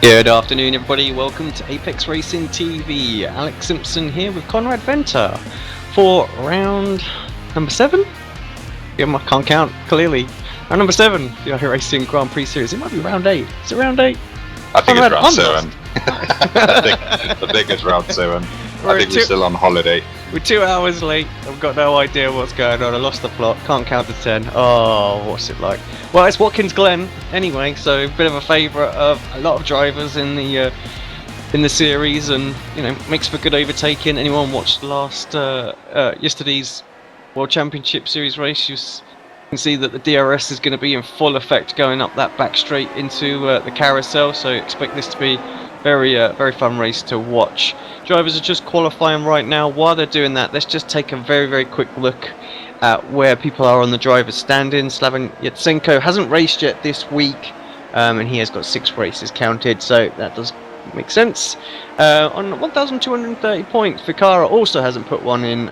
Good afternoon, everybody. Welcome to Apex Racing TV. Alex Simpson here with Conrad Venter for round number 7. Yeah, I can't count clearly. Round number 7, the iRacing Grand Prix Series. It might be round 8. Is it round 8? I think Conrad, it's round 7. I think it's round 7. I think we're still on holiday. We're 2 hours late. I've got no idea what's going on. I lost the plot. Can't count to 10. Oh, what's it like? Well, it's Watkins Glen anyway, so a bit of a favourite of a lot of drivers in the series, and makes for good overtaking. Anyone watched yesterday's World Championship Series race? You can see that the DRS is going to be in full effect going up that back straight into the carousel. So expect this to be very fun race to watch. Drivers are just qualifying right now. While they're doing that, let's just take a very quick look at where people are on the driver's standing. Slaven Yatsenko hasn't raced yet this week, and he has got 6 races counted, so that does make sense. On 1,230 points, Ficarra also hasn't put one in,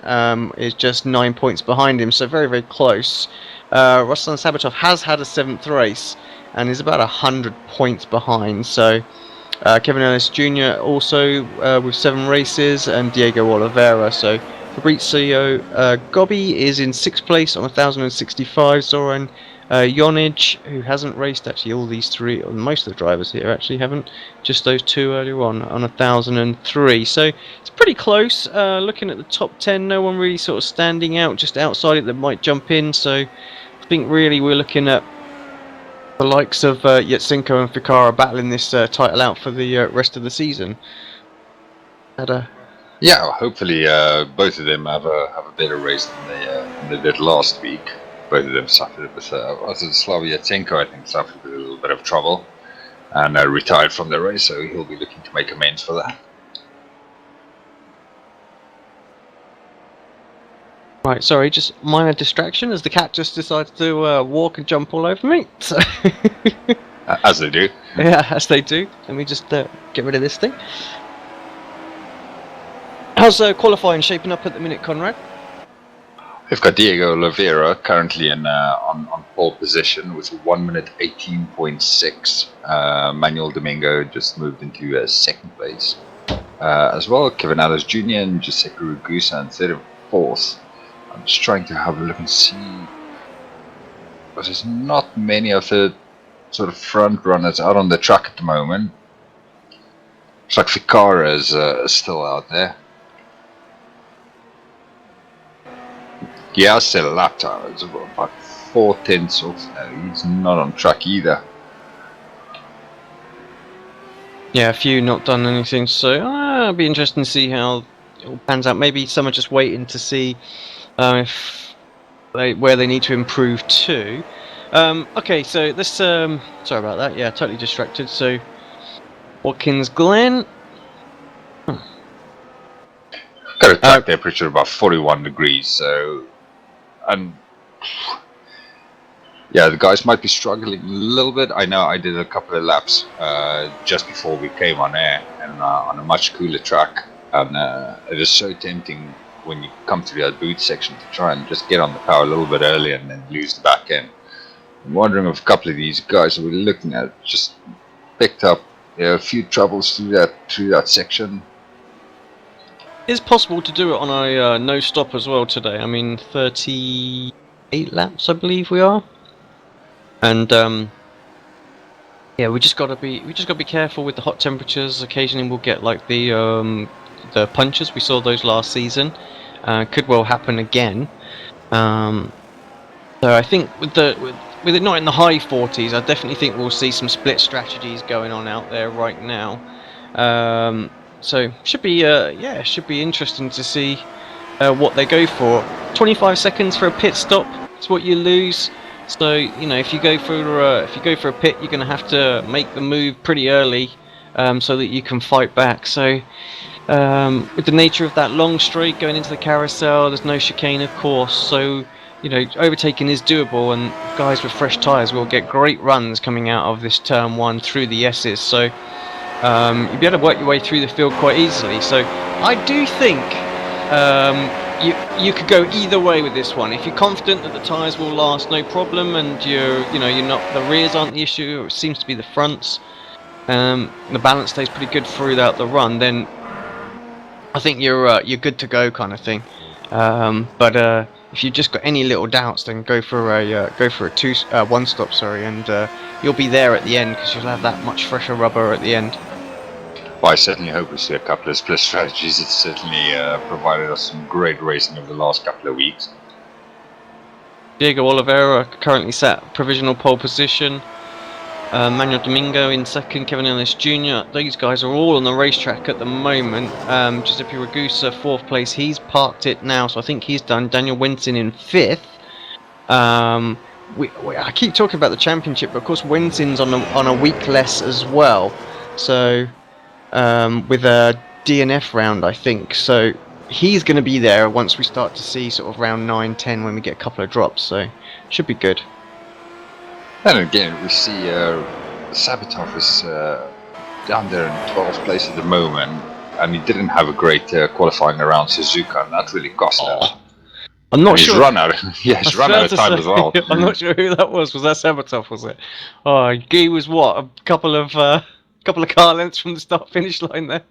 is just 9 points behind him, so very close. Ruslan Sabatov has had a 7th race and is about 100 points behind, so Kevin Ellis Jr. also with 7 races, and Diego Oliveira. So Fabrizio Gobbi is in 6th place on 1,065. Zoran Jonic, who hasn't raced, actually all these 3, or most of the drivers here actually haven't, just those 2 earlier on 1,003. So it's pretty close. Looking at the top 10, no one really sort of standing out just outside it that might jump in. So I think really we're looking at the likes of Yatsenko and Ficarra battling this title out for the rest of the season. Yeah, hopefully both of them have a better race than they did last week. Both of them suffered with Slavia Yatsenko, I think, suffered with a little bit of trouble and retired from the race, so he'll be looking to make amends for that. Right, sorry, just minor distraction as the cat just decided to walk and jump all over me. So as they do. Yeah, as they do. Let me just get rid of this thing. How's qualifying shaping up at the minute, Conrad? We've got Diego Oliveira currently on pole position with 1 minute 18.6. Manuel Domingo just moved into 2nd place. As well, Kevin Ellis Jr. and Giuseppe Ragusa in 3rd and 4th. I'm just trying to have a look and see, because there's not many of the sort of front runners out on the track at the moment. Looks like Ficarra is still out there. Yeah, still a lap time. It's about 4/10 off. No, he's not on track either. Yeah, a few not done anything, so it'll be interesting to see how it all pans out. Maybe some are just waiting to see where they need to improve to. Okay, so let's sorry about that. Yeah, totally distracted. So Watkins Glen. Got a track temperature about 41 degrees. So, and yeah, the guys might be struggling a little bit. I know I did a couple of laps just before we came on air, and on a much cooler track, and it is so tempting when you come to that boot section to try and just get on the power a little bit earlier and then lose the back end. I'm wondering if a couple of these guys that we're looking at just picked up a few troubles through that section. It's possible to do it on a no stop as well today. I mean, 38 laps, I believe we are, and yeah, we just gotta be careful with the hot temperatures. Occasionally, we'll get like the punches. We saw those last season. Could well happen again. So I think with it not in the high 40s, I definitely think we'll see some split strategies going on out there right now. So should be interesting to see what they go for. 25 seconds for a pit stop is what you lose. So if you go for a pit, you're going to have to make the move pretty early, so that you can fight back. So with the nature of that long straight going into the carousel, there's no chicane, of course. So overtaking is doable, and guys with fresh tyres will get great runs coming out of this turn 1 through the S's. So you'll be able to work your way through the field quite easily. So I do think you could go either way with this one. If you're confident that the tyres will last no problem, and you're not, the rears aren't the issue, it seems to be the fronts, the balance stays pretty good throughout the run, then I think you're good to go, kind of thing. But if you just got any little doubts, then go for a one stop, sorry, and you'll be there at the end because you'll have that much fresher rubber at the end. Well, I certainly hope we see a couple of split strategies. It's certainly provided us some great racing over the last couple of weeks. Diego Oliveira currently sat provisional pole position. Manuel Domingo in second, Kevin Ellis Jr. These guys are all on the racetrack at the moment. Giuseppe Ragusa, fourth place. He's parked it now, so I think he's done. Daniel Winton in fifth. I keep talking about the championship, but of course Winton's on a week less as well. So with a DNF round, I think. So he's going to be there once we start to see sort of round 9, 10 when we get a couple of drops. So should be good. And again, we see Sabatov is down there in 12th place at the moment, and he didn't have a great qualifying around Suzuka, and that really cost him. I'm not sure. He's run out of time as well. I'm not sure who that was. Was that Sabatov? Was it? Oh, he was what? A couple of car lengths from the start-finish line there.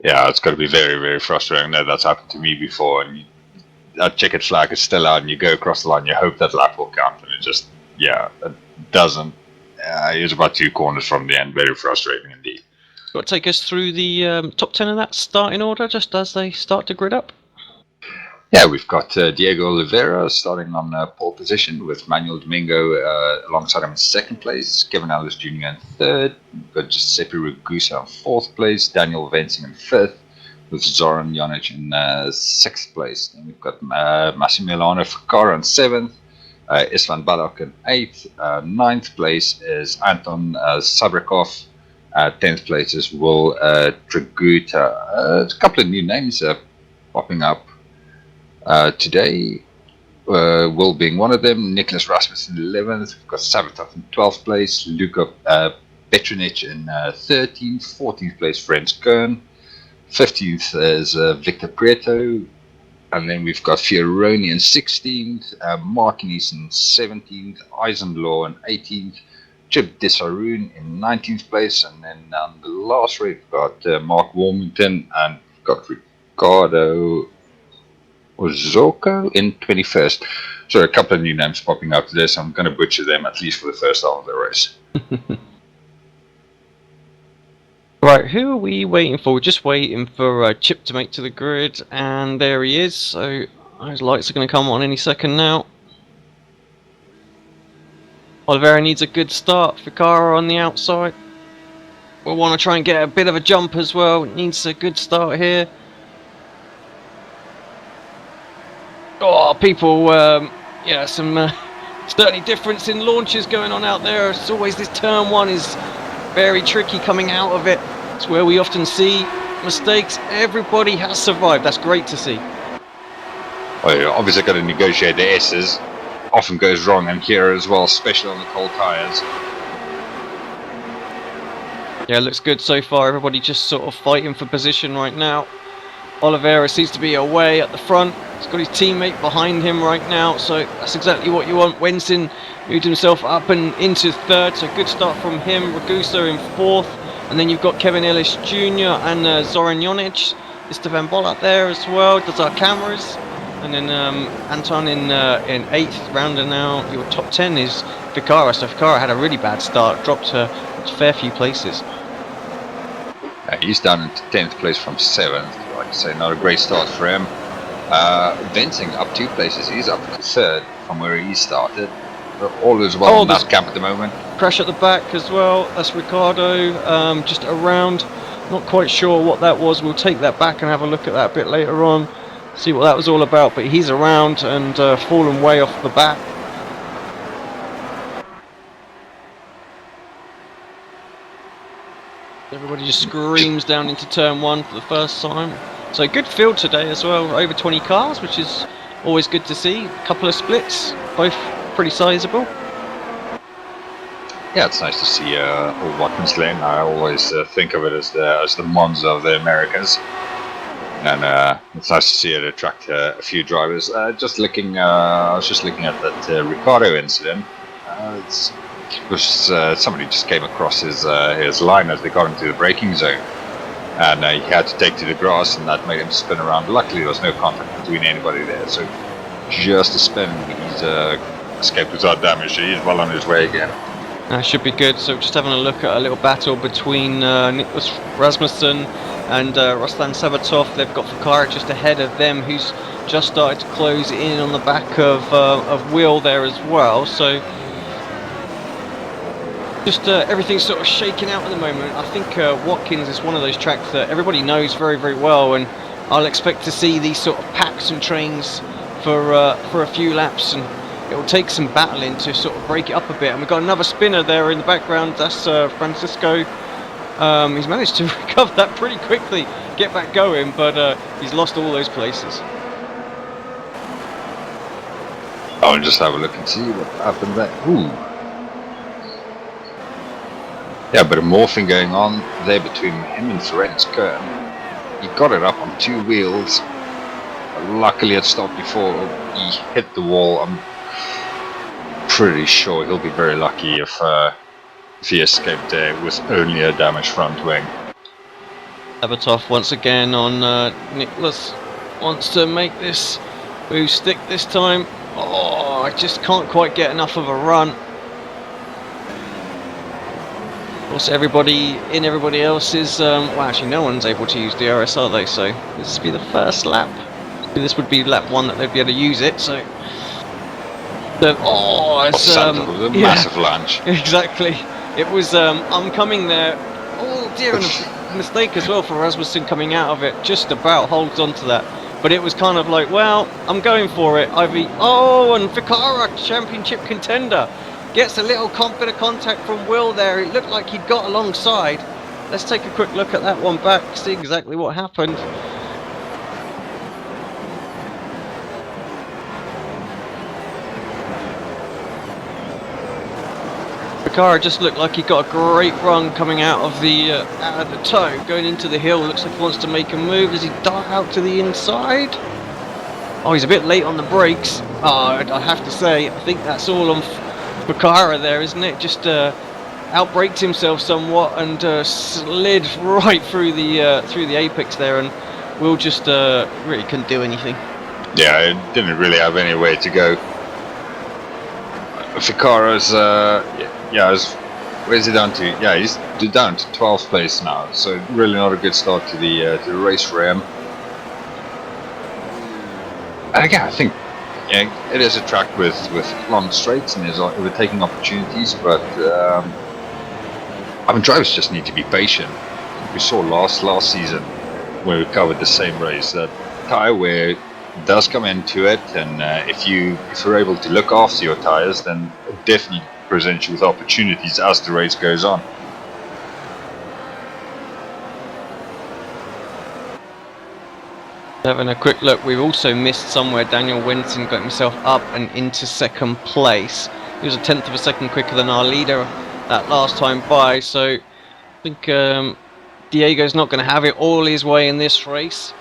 Yeah, it's got to be very, very frustrating. That's happened to me before, and that checkered flag is still out, and you go across the line, you hope that lap will count, and it just. Yeah, it doesn't. It was about 2 corners from the end. Very frustrating indeed. You want to take us through the top 10 of that starting order just as they start to grid up? Yeah, we've got Diego Oliveira starting on pole position with Manuel Domingo alongside him in second place, Kevin Ellis Jr. in third, we've got Giuseppe Ragusa in fourth place, Daniel Vensing in fifth, with Zoran Jonic in sixth place. Then we've got Massimiliano Ficarra in seventh, Isvan Balak in 8th, 9th place is Anton Sabrikov, 10th place is Will Draguta. A couple of new names popping up today, Will being one of them, Nicholas Rasmussen in 11th, we've got Sabatov in 12th place, Luka Petronic in 13th, 14th place Franz Kern, 15th is Victor Prieto, and then we've got Fioroni in 16th, Martinez in 17th, Eisenlaw in 18th, Chip Desaroon in 19th place, and then on the last race we've got Mark Wilmington, and we've got Ricardo Ozoko in 21st. So a couple of new names popping up today, so I'm going to butcher them at least for the first half of the race. Right, who are we waiting for? We're just waiting for Chip to make to the grid, and there he is. So those lights are going to come on any second now. Oliveira needs a good start. Ficarra on the outside. We'll want to try and get a bit of a jump as well. Needs a good start here. Oh, people, yeah, some certainly difference in launches going on out there. It's always this turn 1 is very tricky coming out of it. It's where we often see mistakes. Everybody has survived. That's great to see. Well, you're obviously got to negotiate the S's. Often goes wrong in here as well, especially on the cold tyres. Yeah, looks good so far. Everybody just sort of fighting for position right now. Oliveira seems to be away at the front. He's got his teammate behind him right now, so that's exactly what you want. Wenson moved himself up and into third, so good start from him. Ragusa in fourth, and then you've got Kevin Ellis Jr. and Zoran Jonic. Esteban Bollat there as well, does our cameras. And then Anton in 8th, rounding out your top 10 is Ficarra. So Ficarra had a really bad start, dropped a fair few places. He's down into 10th place from 7th. Like I say, not a great start for him. Vincing up 2 places. He's up to 3rd from where he started. All is well in that camp at the moment. Crash at the back as well. That's Ricardo just around. Not quite sure what that was. We'll take that back and have a look at that a bit later on. See what that was all about. But he's around and fallen way off the back. Everybody just screams down into turn 1 for the first time. So good field today as well, over 20 cars, which is always good to see. A couple of splits, both pretty sizable. Yeah, it's nice to see old Watkins Glen. I always think of it as the Monza of the Americas. And it's nice to see it attract a few drivers. I was just looking at that Ricardo incident. It's was somebody just came across his line as they got into the braking zone, and he had to take to the grass, and that made him spin around. Luckily, there was no contact between anybody there, so just a spin. He's escaped without damage. So he's well on his way again. Should be good. So just having a look at a little battle between Nicholas Rasmussen and Ruslan Sabatov. They've got Fakara just ahead of them, who's just started to close in on the back of Will there as well. So just everything's sort of shaking out at the moment. I think Watkins is one of those tracks that everybody knows very, very well, and I'll expect to see these sort of packs and trains for a few laps, and it will take some battling to sort of break it up a bit. And we've got another spinner there in the background. That's Francisco. He's managed to recover that pretty quickly, get back going, but he's lost all those places. I'll just have a look and see what happened there. Ooh. Yeah, but a morphing going on there between him and Ferenc. He got it up on two wheels. Luckily it stopped before he hit the wall. I'm pretty sure he'll be very lucky if he escaped there with only a damaged front wing. Sabatov once again on Nicholas. Wants to make this move stick this time. Oh, I just can't quite get enough of a run. Also, everybody else is well, actually no one's able to use DRS, are they? So this would be the first lap. This would be lap 1 that they'd be able to use it. So it's a massive lunge. Exactly. It was oncoming there. Oh dear, and a mistake as well for Rasmussen coming out of it. Just about holds on to that. But it was kind of like, well, I'm going for it. And Fakara, championship contender, gets a little bit of contact from Will there. It looked like he'd got alongside. Let's take a quick look at that one back, see exactly what happened. Fakara just looked like he got a great run coming out of the toe, going into the hill. Looks like he wants to make a move. Does he dart out to the inside? Oh, he's a bit late on the brakes. I have to say, I think that's all on Fakara there, isn't it? Just outbraked himself somewhat and slid right through the apex there, and Will just really couldn't do anything. Yeah, it didn't really have any way to go. Fakara's where's he down to? Yeah, he's down to 12th place now, so really not a good start to the race for him. And again, I think it is a track with long straights and is overtaking opportunities, but drivers just need to be patient. We saw last season when we covered the same race that tyre wear does come into it, and if you're able to look after your tyres, then it definitely presents you with opportunities as the race goes on. Having a quick look, we've also missed somewhere. Daniel Winton got himself up and into second place. He was a tenth of a second quicker than our leader that last time by, so I think Diego's not going to have it all his way in this race.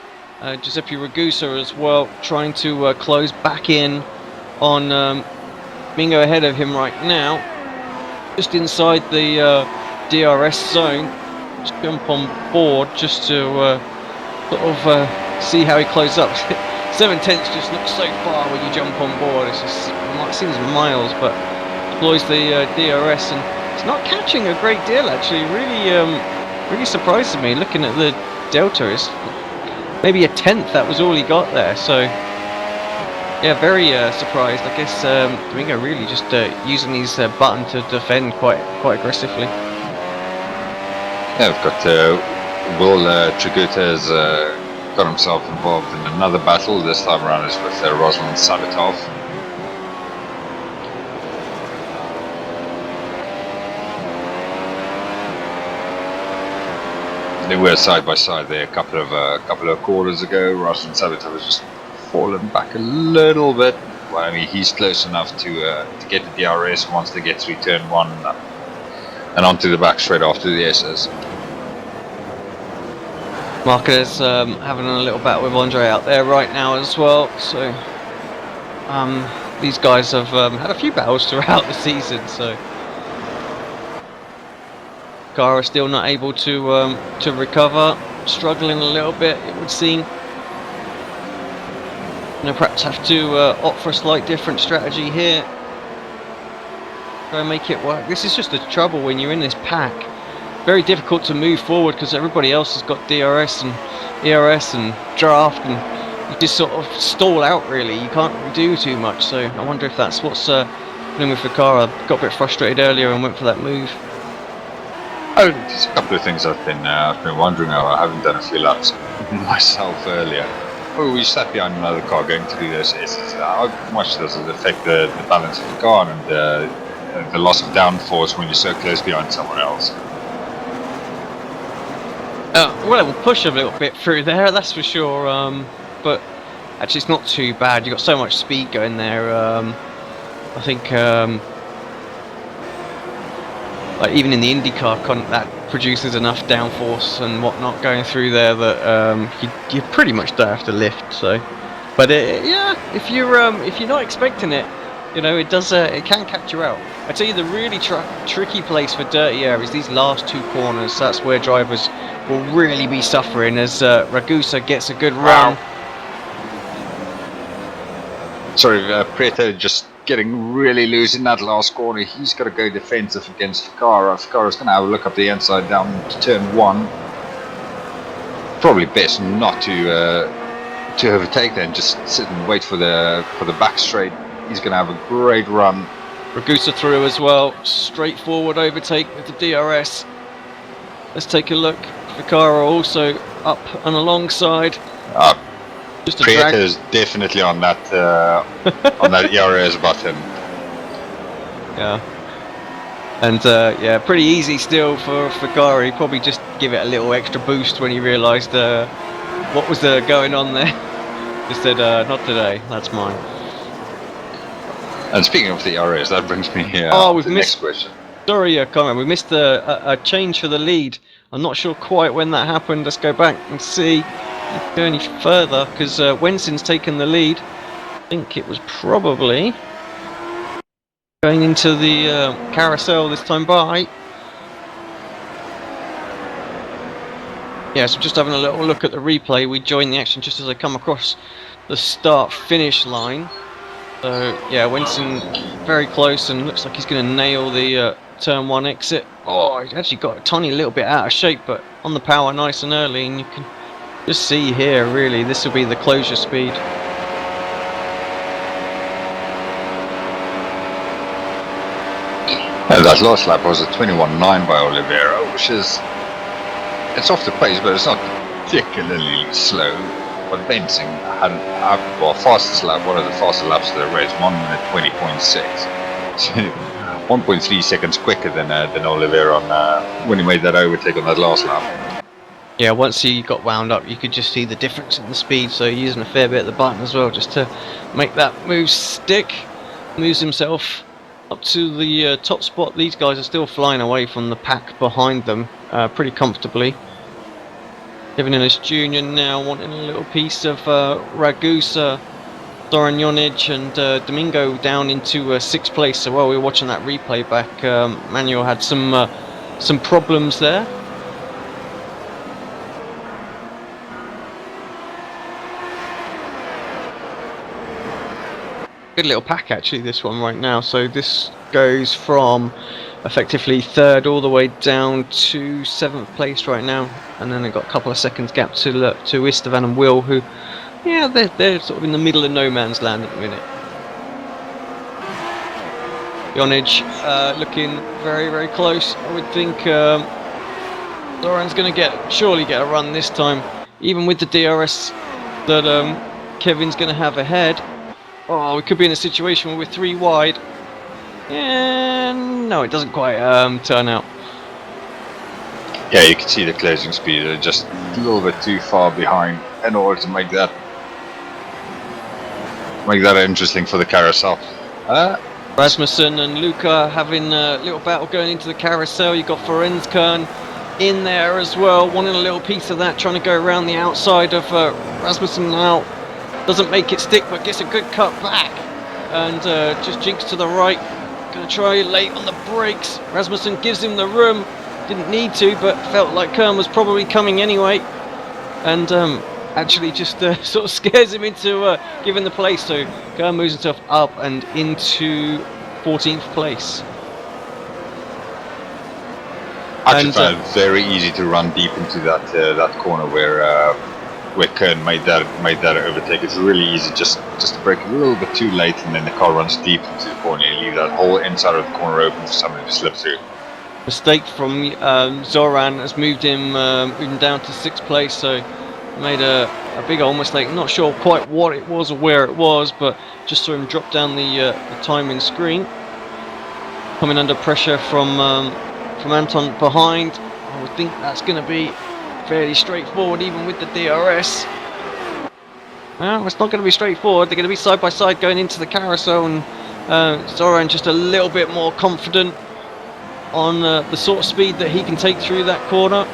Giuseppe Ragusa as well, trying to close back in on Mingo ahead of him right now, just inside the DRS zone. Just jump on board just to sort of see how he closes up. 7/10 just looks so far when you jump on board. It's just, it seems miles, but deploys the DRS, and it's not catching a great deal actually. Really surprised me looking at the delta. It's maybe a tenth, that was all he got there, so yeah, very surprised. I guess Domingo really just using his button to defend quite aggressively. Yeah, we've got Will Triguta has got himself involved in another battle. This time around is with Ruslan Sabatov. They were side by side there a couple of quarters ago. Ruslan Sabatov has just fallen back a little bit. Well, I mean, he's close enough to get the DRS once they get through turn 1 and onto the back straight after the SS. Marquez having a little battle with Andre out there right now as well. So these guys have had a few battles throughout the season. So Car are still not able to recover, struggling a little bit, it would seem. Perhaps have to opt for a slight different strategy here. Try and make it work. This is just the trouble when you're in this pack. Very difficult to move forward because everybody else has got DRS and ERS and draft, and you just sort of stall out really. You can't really do too much. So I wonder if that's what's happening with Ficarra. Got a bit frustrated earlier and went for that move. Oh, there's a couple of things I've been wondering about. I haven't done a few laps myself earlier. Oh, we sat behind another car going through this. How much does it affect the balance of the car and the loss of downforce when you're so close behind someone else? Well, it will push a little bit through there, that's for sure. But actually, it's not too bad. You've got so much speed going there. I think, like even in the IndyCar, that produces enough downforce and whatnot going through there that you pretty much don't have to lift. So, but yeah, if you're not expecting it, it does. It can catch you out. I tell you, the really tricky place for dirty air is these last two corners. That's where drivers will really be suffering as Ragusa gets a good run. Sorry, Prieto just getting really loose in that last corner. He's got to go defensive against Ficarra. Ficarra's going to have a look up the inside down to turn 1. Probably best not to overtake then. Just sit and wait for the back straight. He's going to have a great run. Ragusa through as well. Straightforward overtake with the DRS. Let's take a look. Ficarra also up and alongside. Just a drag. Prieta is definitely on that on that ERS button. Yeah. And yeah, pretty easy still for Ficarra. He probably just give it a little extra boost when he realised what was going on there. Just said, not today, that's mine. And speaking of the ERS, that brings me to the next question. Sorry, Conrad, we missed a change for the lead. I'm not sure quite when that happened. Let's go back and see if we go any further, because Wenson's taken the lead. I think it was probably going into the carousel this time by. Yeah, so just having a little look at the replay. We joined the action just as I come across the start-finish line. So yeah, Wenson very close and looks like he's going to nail the turn 1 exit. Oh, he actually got a tiny little bit out of shape, but on the power nice and early, and you can just see here really this will be the closure speed. That last lap was a 21.9 by Oliveira, which is, it's off the pace, but it's not particularly slow. But Bensing had fastest lap, one of the fastest laps of the race, 1 minute 20.6. So 1.3 seconds quicker than Oliveira when he made that overtake on that last lap. Yeah, once he got wound up, you could just see the difference in the speed. So using a fair bit of the button as well, just to make that move stick. Moves himself up to the top spot. These guys are still flying away from the pack behind them pretty comfortably. Kevin Ellis Jr. now wanting a little piece of Ragusa, Zoran Jonic and Domingo down into 6th place. So while we were watching that replay back, Manuel had some problems there. Good little pack actually, this one right now. So this goes from effectively 3rd all the way down to 7th place right now, and then they've got a couple of seconds gap to Istvan and Will, who, yeah, they're sort of in the middle of no man's land at the minute. Jonic looking very, very close. I would think Zoran's going to surely get a run this time, even with the DRS that Kevin's going to have ahead. Oh, we could be in a situation where we're 3 wide. And no, it doesn't quite turn out. Yeah, you can see the closing speed. They're just a little bit too far behind in order to make that interesting for the carousel. Rasmussen and Luca having a little battle going into the carousel. You've got Forenzkern in there as well, wanting a little piece of that, trying to go around the outside of Rasmussen now. Doesn't make it stick, but gets a good cut back. And just jinks to the right. Going to try late on the brakes. Rasmussen gives him the room. Didn't need to, but felt like Kern was probably coming anyway, and actually just sort of scares him into giving the place. So Kern moves himself up and into 14th place. I actually found it very easy to run deep into that corner where Kern made that overtake. It's really easy just to brake a little bit too late, and then the car runs deep into the corner. You leave that whole inside of the corner open for somebody to slip through. Mistake from Zoran has moved him down to 6th place, so made a big old mistake. I'm not sure quite what it was or where it was, but just saw him drop down the timing screen. Coming under pressure from Anton behind. I would think that's going to be fairly straightforward, even with the DRS. Well, it's not going to be straightforward. They're going to be side by side going into the carousel, and Zoran just a little bit more confident on the sort of speed that he can take through that corner.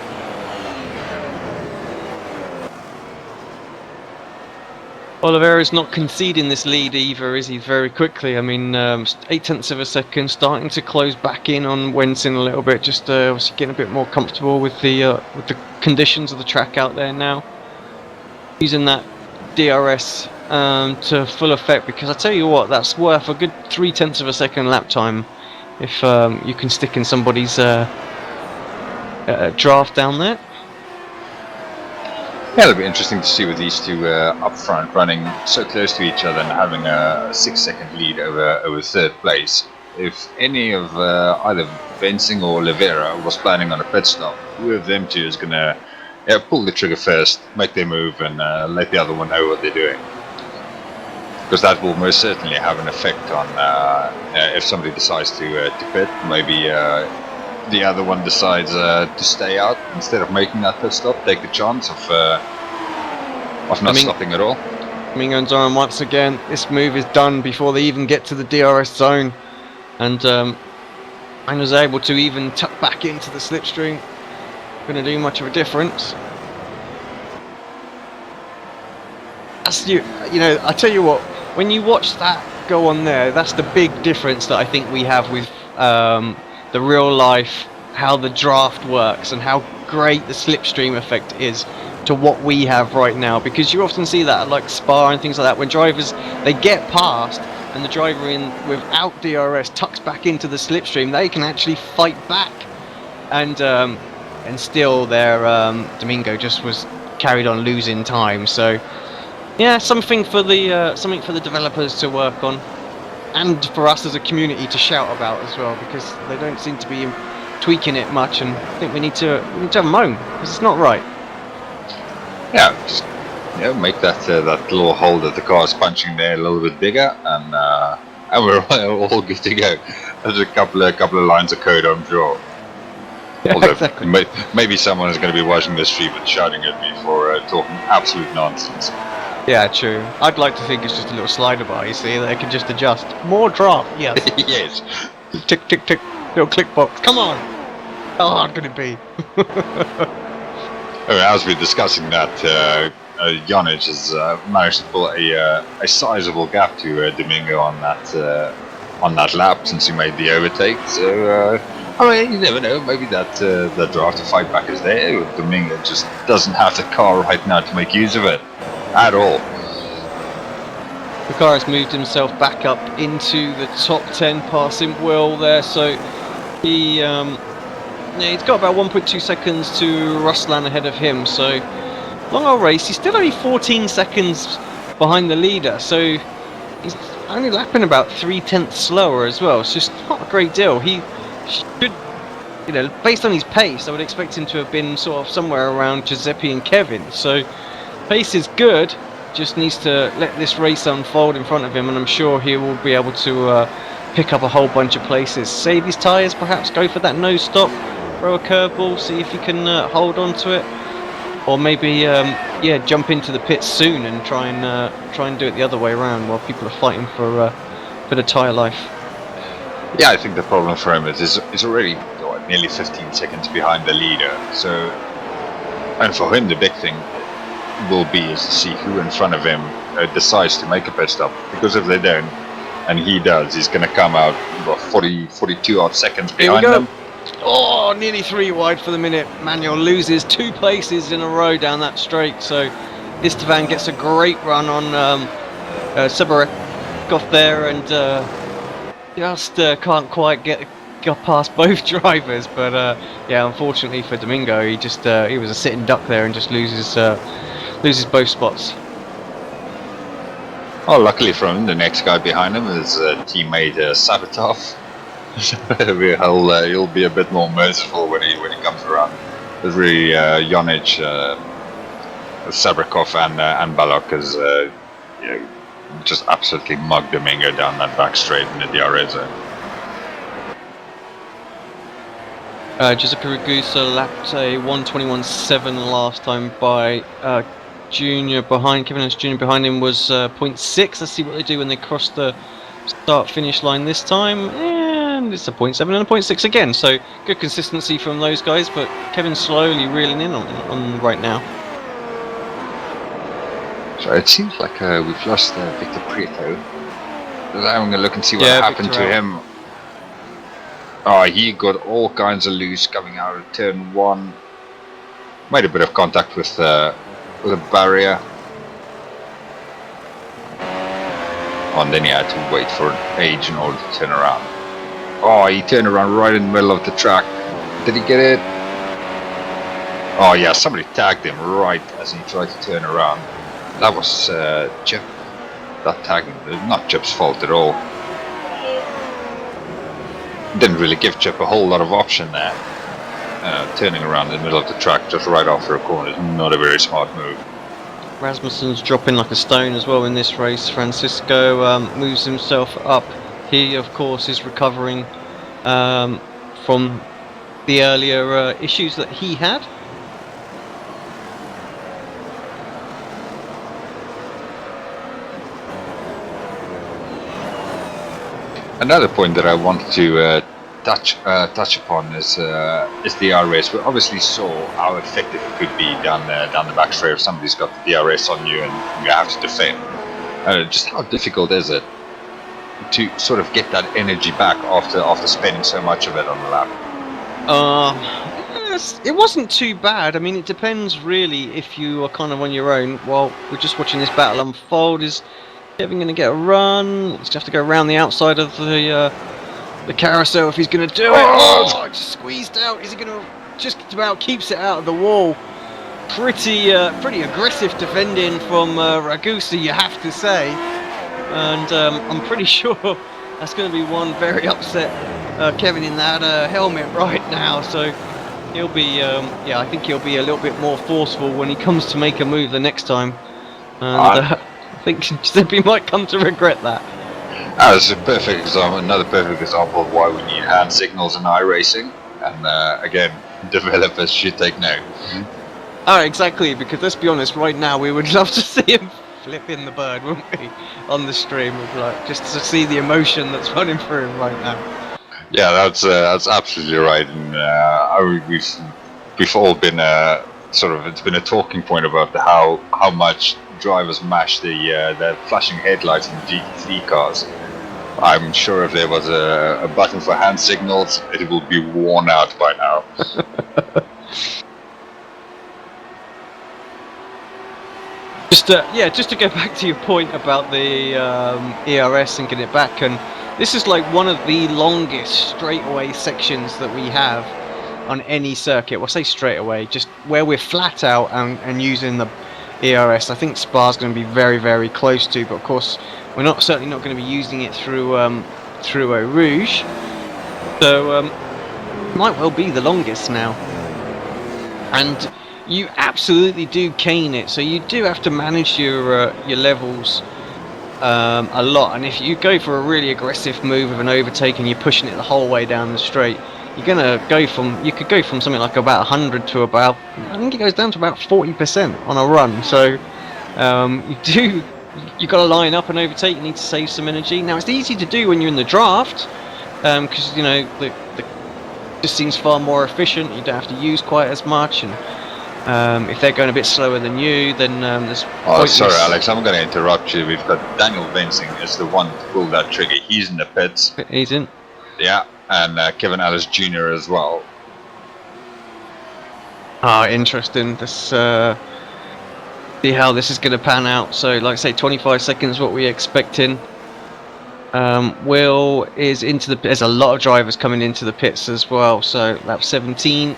Oliveira's not conceding this lead either, is he? Very quickly. I mean, 0.8 of a second, starting to close back in on Wensin a little bit. Just obviously getting a bit more comfortable with the conditions of the track out there now. Using that DRS to full effect, because I tell you what, that's worth a good 0.3 of a second lap time if you can stick in somebody's draft down there. Yeah, it'll be interesting to see with these two up front running so close to each other and having a 6-second lead over 3rd place. If any of either Vensing or Oliveira was planning on a pit stop, who of them two is going to pull the trigger first, make their move, and let the other one know what they're doing? Because that will most certainly have an effect on if somebody decides to pit. Maybe the other one decides to stay out instead of making that pit stop, take the chance of not stopping at all. Mingo and Zoran, once again, this move is done before they even get to the DRS zone, and was able to even tuck back into the slipstream. Going to do much of a difference. That's you know, I tell you what, when you watch that go on there, that's the big difference that I think we have with the real life, how the draft works and how great the slipstream effect is to what we have right now, because you often see that at like Spa and things like that, when drivers, they get past and the driver in without DRS tucks back into the slipstream, they can actually fight back, and still their Domingo just was carried on losing time. So yeah, something for the developers to work on, and for us as a community to shout about as well, because they don't seem to be tweaking it much, and I think we need to have a moan, because it's not right. Yeah, just make that little hole that the car is punching there a little bit bigger, and we're all good to go. There's a couple of lines of code, I'm sure. Yeah, although exactly. Maybe someone is going to be watching this stream and shouting at me for talking absolute nonsense. Yeah, true. I'd like to think it's just a little slider bar, you see, that I can just adjust. More draft, yes. Yes. Tick, tick, tick. Little click box. Come on! How hard could it be? As we're discussing that, Janic has managed to pull a sizable gap to Domingo on that lap since he made the overtake. So, you never know. Maybe that draft to fight back is there. Domingo just doesn't have the car right now to make use of it at all. The car has moved himself back up into the top 10, passing Will there. So he's got about 1.2 seconds to Ruslan ahead of him. So long old race. He's still only 14 seconds behind the leader. So he's only lapping about 0.3 slower as well. It's just not a great deal. He should, based on his pace, I would expect him to have been sort of somewhere around Giuseppe and Kevin. So pace is good. Just needs to let this race unfold in front of him, and I'm sure he will be able to pick up a whole bunch of places. Save his tyres, perhaps go for that nose stop, throw a curveball, see if he can hold on to it, or maybe jump into the pits soon and try and do it the other way around while people are fighting for a bit of tyre life. Yeah, I think the problem for him is already nearly 15 seconds behind the leader. So, and for him the big thing will be is to see who in front of him decides to make a pit stop, because if they don't and he does, he's going to come out 42 odd seconds behind them. Oh, nearly 3 wide for the minute. Manuel loses 2 places in a row down that straight. So Istvan gets a great run on Sebarekov there, and just can't quite get past both drivers. But yeah, unfortunately for Domingo, he was a sitting duck there and just loses both spots. Oh, luckily for him, the next guy behind him is teammate Sabatov. He'll be a bit more merciful when he comes around. There's really Jonic, Sabrakov, and Balok has just absolutely mugged Domingo down that back straight in the DRS zone. Giuseppe Ragusa lapped a 1:21.7 last time by Junior behind. Kevin Ellis Junior behind him was 0.6. Let's see what they do when they cross the start-finish line this time. And it's a 0.7 and a 0.6 again. So good consistency from those guys, but Kevin's slowly reeling in on right now. So it seems like we've lost Victor Prieto. I'm going to look and see what happened to him. Oh, he got all kinds of loose coming out of turn 1. Made a bit of contact with a barrier. Oh, and then he had to wait for an age in order to turn around. Oh, he turned around right in the middle of the track. Did he get it? Oh yeah, somebody tagged him right as he tried to turn around. That was Chip. That tagging, not Chip's fault at all. Didn't really give Chip a whole lot of option there. Turning around in the middle of the track just right after a corner is not a very smart move. Rasmussen's dropping like a stone as well in this race. Francisco moves himself up. He, of course, is recovering from the earlier issues that he had. Another point that I wanted to touch upon is the DRS. We obviously saw how effective it could be down the back straight if somebody's got the DRS on you and you have to defend. Just how difficult is it to sort of get that energy back after spending so much of it on the lap? Yes, it wasn't too bad. I mean, it depends really if you are kind of on your own. While we're just watching this battle unfold, is Kevin going to get a run? He's going to have to go around the outside of the carousel if he's going to do it. Oh, just squeezed out. Is he going to just about keeps it out of the wall? Pretty aggressive defending from Ragusa, you have to say. And I'm pretty sure that's going to be one very upset Kevin in that helmet right now. So he'll be, I think he'll be a little bit more forceful when he comes to make a move the next time. And I think Giuseppe might come to regret that. That's a perfect example, another perfect example of why we need hand signals in iRacing. And again, developers should take note. Oh, exactly, because let's be honest, right now we would love to see him flipping the bird, wouldn't we, on the stream, like just to see the emotion that's running through him right now. Yeah, that's absolutely right, and we've all been it's been a talking point about how much drivers mash the flashing headlights in the GT3 cars. I'm sure if there was a button for hand signals, it will be worn out by now. Just to go back to your point about the ERS and getting it back, and this is like one of the longest straightaway sections that we have on any circuit. Well, I say straightaway, just where we're flat out and using the ERS. I think Spa's going to be very, very close to, but of course we're certainly not going to be using it through Eau Rouge. So might well be the longest now, and you absolutely do cane it, so you do have to manage your levels a lot. And if you go for a really aggressive move with an overtake and you're pushing it the whole way down the straight, you're gonna you could go from something like about 100 to about, I think it goes down to about 40% on a run. So you've got to line up and overtake. You need to save some energy. Now it's easy to do when you're in the draft, because the just seems far more efficient. You don't have to use quite as much, and if they're going a bit slower than you, then there's... Oh, sorry, Alex, I'm going to interrupt you. We've got Daniel Vincing is the one to pull that trigger. He's in the pits. He's in. Yeah, and Kevin Ellis Jr. as well. Ah, interesting. This see how this is going to pan out. So, like I say, 25 seconds what we're expecting. Will is into the. There's a lot of drivers coming into the pits as well. So lap 17,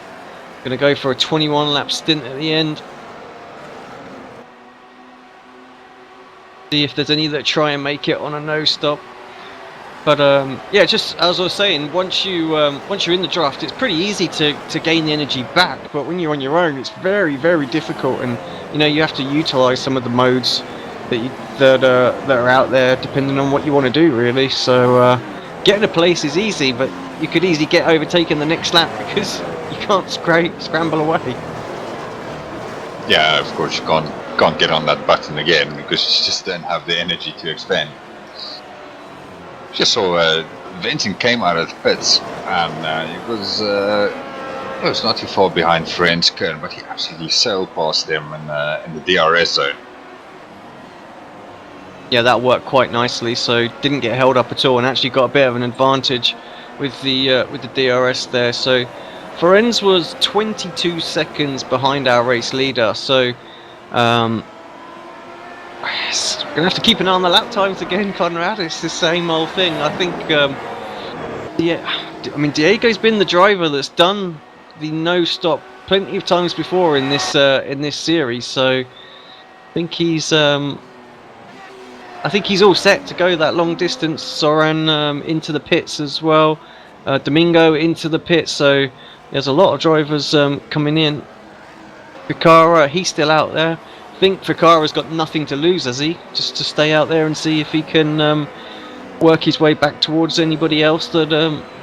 going to go for a 21 lap stint at the end. See if there's any that try and make it on a no stop. But yeah, just as I was saying, once you're in the draft, it's pretty easy to gain the energy back. But when you're on your own, it's very, very difficult, and you have to utilize some of the modes that are out there, depending on what you want to do, really. So getting a place is easy, but you could easily get overtaken the next lap because you can't scramble away. Yeah, of course you can't get on that button again because you just don't have the energy to expend. Just saw Vincent came out of the pits and it was not too far behind French Kern, but he absolutely sailed past them in the DRS zone. Yeah, that worked quite nicely. So didn't get held up at all, and actually got a bit of an advantage with the DRS there. So Ferenz was 22 seconds behind our race leader. So gonna have to keep an eye on the lap times again, Conrad. It's the same old thing. I think, Diego's been the driver that's done the no stop plenty of times before in this series. So I think he's all set to go that long distance. Soran into the pits as well. Domingo into the pits. So there's a lot of drivers coming in. Ficarra, he's still out there. I think Ficarra's got nothing to lose, has he? Just to stay out there and see if he can work his way back towards anybody else that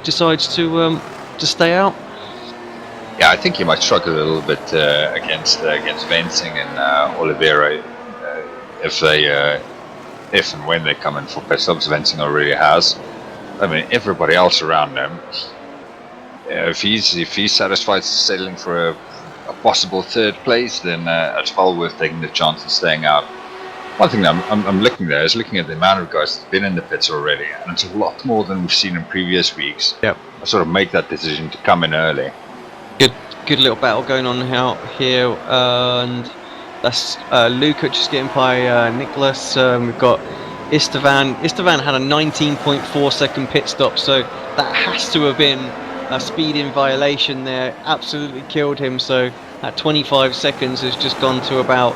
decides to stay out. Yeah, I think he might struggle a little bit against Vensing and Oliveira if and when they come in for pit stops. Vensing already has. I mean, everybody else around them. If he's satisfied settling for a possible third place, then it's well worth taking the chance of staying out. One thing that I'm looking there is looking at the amount of guys that's been in the pits already, and it's a lot more than we've seen in previous weeks. Yep. I sort of make that decision to come in early. Good little battle going on out here, and that's Luca just getting by Nicholas. We've got Istvan. Istvan had a 19.4 second pit stop, so that has to have been a speeding violation there. Absolutely killed him. So that 25 seconds has just gone to about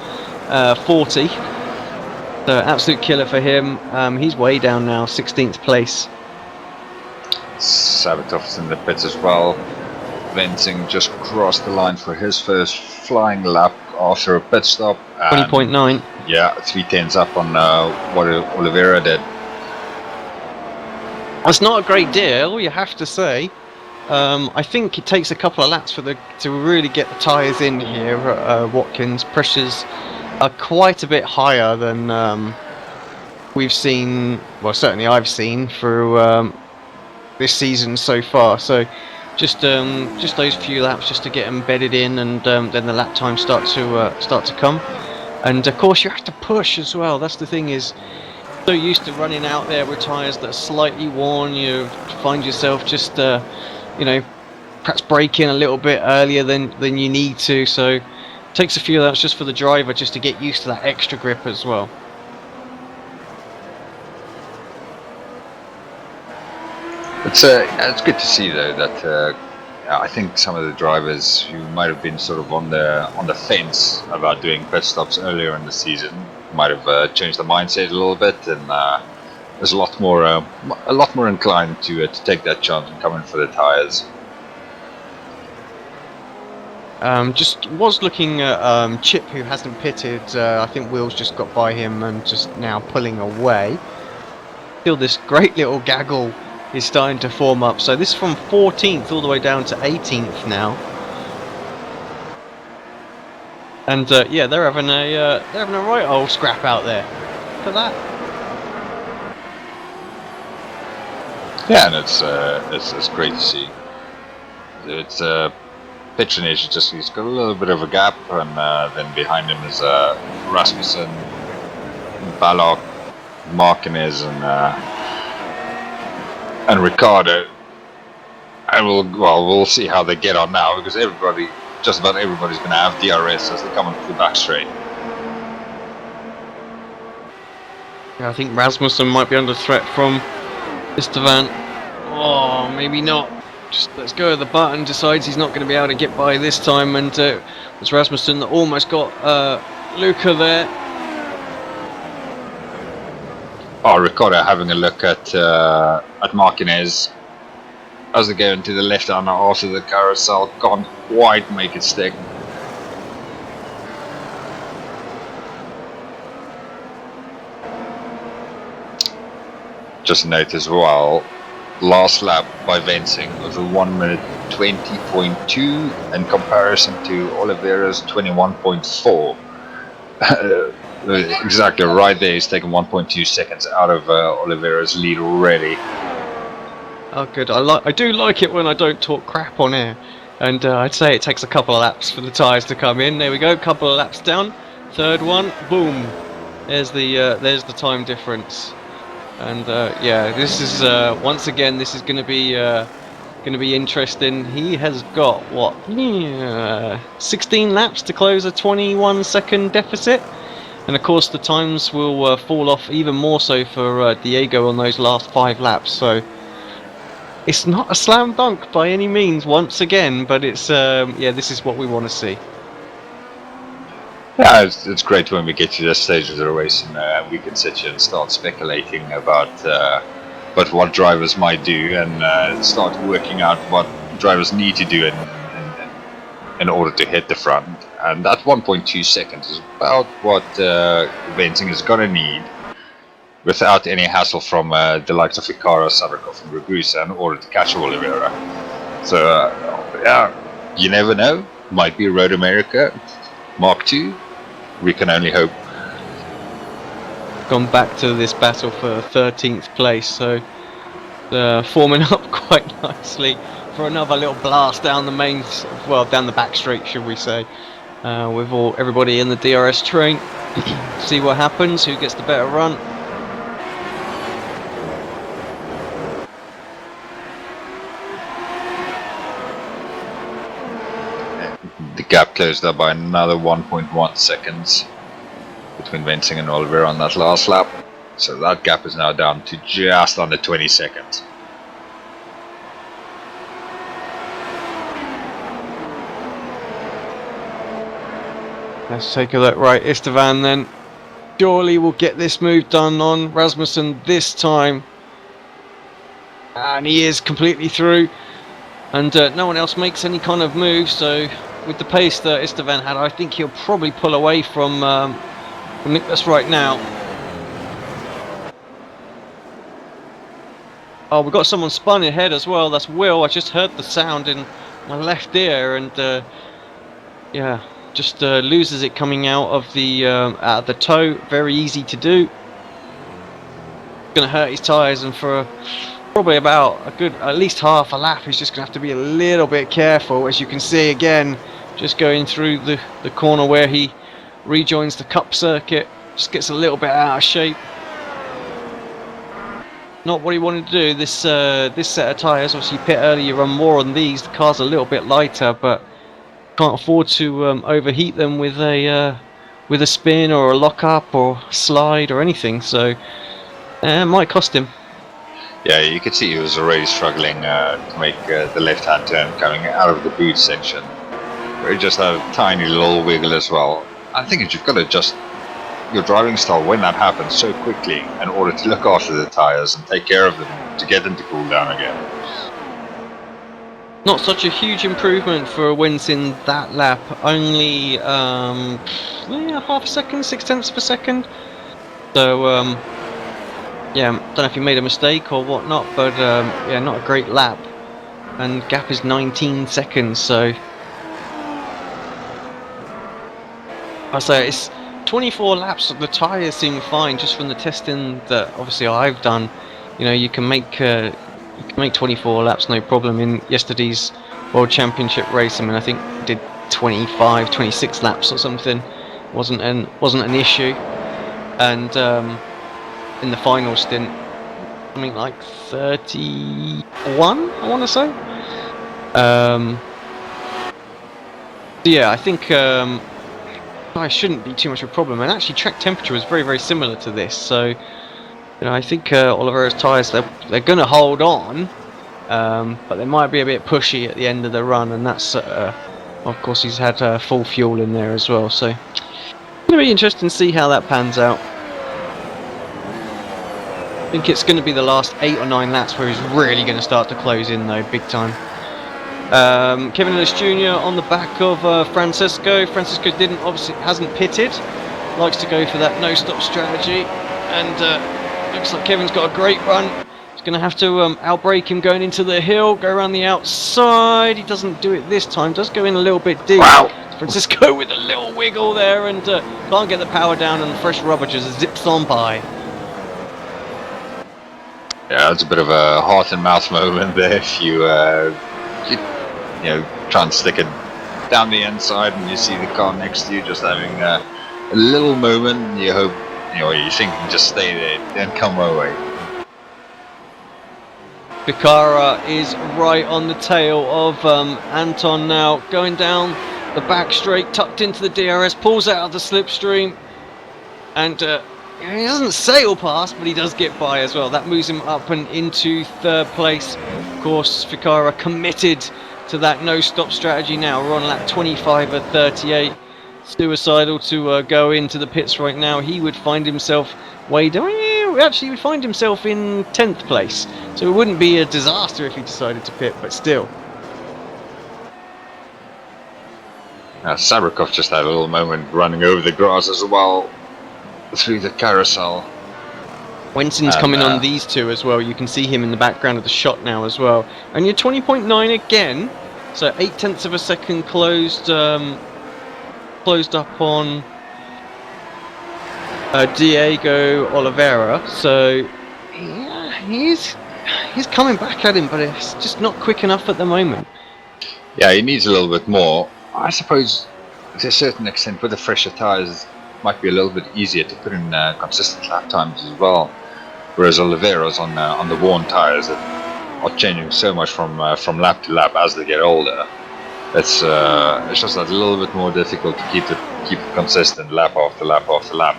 40. So absolute killer for him. He's way down now, 16th place. Sabatov's in the pits as well. Vensing just crossed the line for his first flying lap after a pit stop. 20.9. Yeah, 3/10 up on what Oliveira did. That's not a great deal, you have to say. I think it takes a couple of laps to really get the tyres in here at Watkins. Pressures are quite a bit higher than we've seen, well certainly I've seen through this season so far. So just those few laps just to get embedded in, and then the lap times start to come. And of course you have to push as well. That's the thing, is so used to running out there with tyres that are slightly worn, you find yourself just perhaps braking a little bit earlier than you need to. So it takes a few laps just for the driver just to get used to that extra grip as well. It's good to see though that I think some of the drivers who might have been sort of on the fence about doing pit stops earlier in the season might have changed their mindset a little bit, and there's a lot more inclined to take that chance and come in for the tyres. Just was looking at Chip, who hasn't pitted. I think Will's just got by him and just now pulling away. Still, this great little gaggle is starting to form up. So this is from 14th all the way down to 18th now. And yeah, they're having a right old scrap out there. Look at that. Yeah, and it's great to see. It's Petronich he's got a little bit of a gap, and then behind him is Rasmussen, Balog, Martinez, and Ricardo. And we'll see how they get on now, because everybody just about everybody's going to have DRS as they come onto the back straight. Yeah, I think Rasmussen might be under threat from Istvan. Oh, maybe not. Just let's go with the button. Decides he's not going to be able to get by this time, and it's Rasmussen that almost got Luca there. Oh, Ricardo having a look at Martinez as they go into the left hand after the carousel. Can't quite make it stick. Just note as well, last lap by Vensing was a 1 minute 20.2 in comparison to Oliveira's 21.4. Exactly right there, he's taken 1.2 seconds out of Oliveira's lead already. Oh, good. I do like it when I don't talk crap on air, and I'd say it takes a couple of laps for the tyres to come in. There we go, couple of laps down. Third one, boom. There's the time difference. And yeah, this is once again, this is going to be interesting. He has got what 16 laps to close a 21-second deficit, and of course the times will fall off even more so for Diego on those last 5 laps. So it's not a slam dunk by any means once again, but it's yeah, this is what we want to see. Yeah, it's great when we get to this stage of the race and we can sit here and start speculating about what drivers might do and start working out what drivers need to do in order to hit the front. And that 1.2 seconds is about what Vensing is going to need without any hassle from the likes of Ricardo, Sadrakov and Ragusa in order to catch Oliveira. So yeah, you never know. Might be Road America Mark II. We can only hope. Gone back to this battle for 13th place, so forming up quite nicely for another little blast down the main, well, down the back straight, should we say, with everybody in the DRS train. See what happens, who gets the better run. The gap closed up by another 1.1 seconds between Vensing and Oliveira on that last lap. So that gap is now down to just under 20 seconds. Let's take a look. Right, Istvan then. Surely we'll get this move done on Rasmussen this time. And he is completely through. And no one else makes any kind of move, so with the pace that Istvan had, I think he'll probably pull away from Nicholas right now. Oh, we've got someone spun ahead as well. That's Will. I just heard the sound in my left ear, and yeah, just loses it coming out of the toe. Very easy to do. Going to hurt his tyres, and for probably about a good, at least half a lap, he's just going to have to be a little bit careful. As you can see again, just going through the corner where he rejoins the cup circuit, just gets a little bit out of shape. Not what he wanted to do. This set of tyres, obviously you pit early, you run more on these. The car's a little bit lighter, but can't afford to overheat them with a spin or a lock up or slide or anything. So it might cost him. Yeah, you could see he was already struggling to make the left-hand turn coming out of the boot section. Where he just had a tiny little wiggle as well. I think you've got to adjust your driving style when that happens so quickly in order to look after the tyres and take care of them to get them to cool down again. Not such a huge improvement for wins in that lap. Only yeah, half a second, 0.6 of a second. So yeah, don't know if he made a mistake or whatnot, but yeah, not a great lap. And gap is 19 seconds, so I say it's 24 laps. The tyres seem fine just from the testing that obviously I've done. You know, you can make 24 laps no problem in yesterday's World Championship race. I mean, I think I did 25, 26 laps or something. Wasn't an issue. And in the final stint, something like 31, I want to say. So yeah, I think I shouldn't be too much of a problem. And actually, track temperature was very, very similar to this. So I think Oliveira's tyres they're going to hold on, but they might be a bit pushy at the end of the run, and that's of course he's had full fuel in there as well. So it's going to be interesting to see how that pans out. I think it's going to be the last 8 or 9 laps where he's really going to start to close in though, big time. Kevin Ellis Jr. on the back of Francisco. Francisco hasn't pitted. Likes to go for that no-stop strategy, and looks like Kevin's got a great run. He's going to have to outbrake him going into the hill, go around the outside. He doesn't do it this time. Does go in a little bit deep. Wow. Francisco with a little wiggle there, and can't get the power down, and the fresh rubber just zips on by. Yeah, it's a bit of a heart and mouth moment there. If you try and stick it down the inside and you see the car next to you just having a little moment, and you hope, you think you can just stay there, don't come away. Ficarra is right on the tail of Anton now, going down the back straight, tucked into the DRS, pulls out of the slipstream, and he doesn't sail past, but he does get by as well. That moves him up and into 3rd place. Of course, Ficarra committed to that no-stop strategy now. We're on lap 25 at 38. Suicidal to go into the pits right now. He would find himself way down. Actually, he would find himself in 10th place. So it wouldn't be a disaster if he decided to pit, but still. Sabrikov just had a little moment running over the grass as well through the carousel. Wenson's coming on these two as well. You can see him in the background of the shot now as well. And you're 20.9 again. So 0.8 of a second closed up on Diego Oliveira. So yeah, he's coming back at him, but it's just not quick enough at the moment. Yeah, he needs a little bit more. I suppose to a certain extent with the fresher tyres it might be a little bit easier to put in consistent lap times as well. Whereas Oliveira's on the worn tyres that are changing so much from lap to lap as they get older. It's just a little bit more difficult to keep it consistent lap after lap after lap.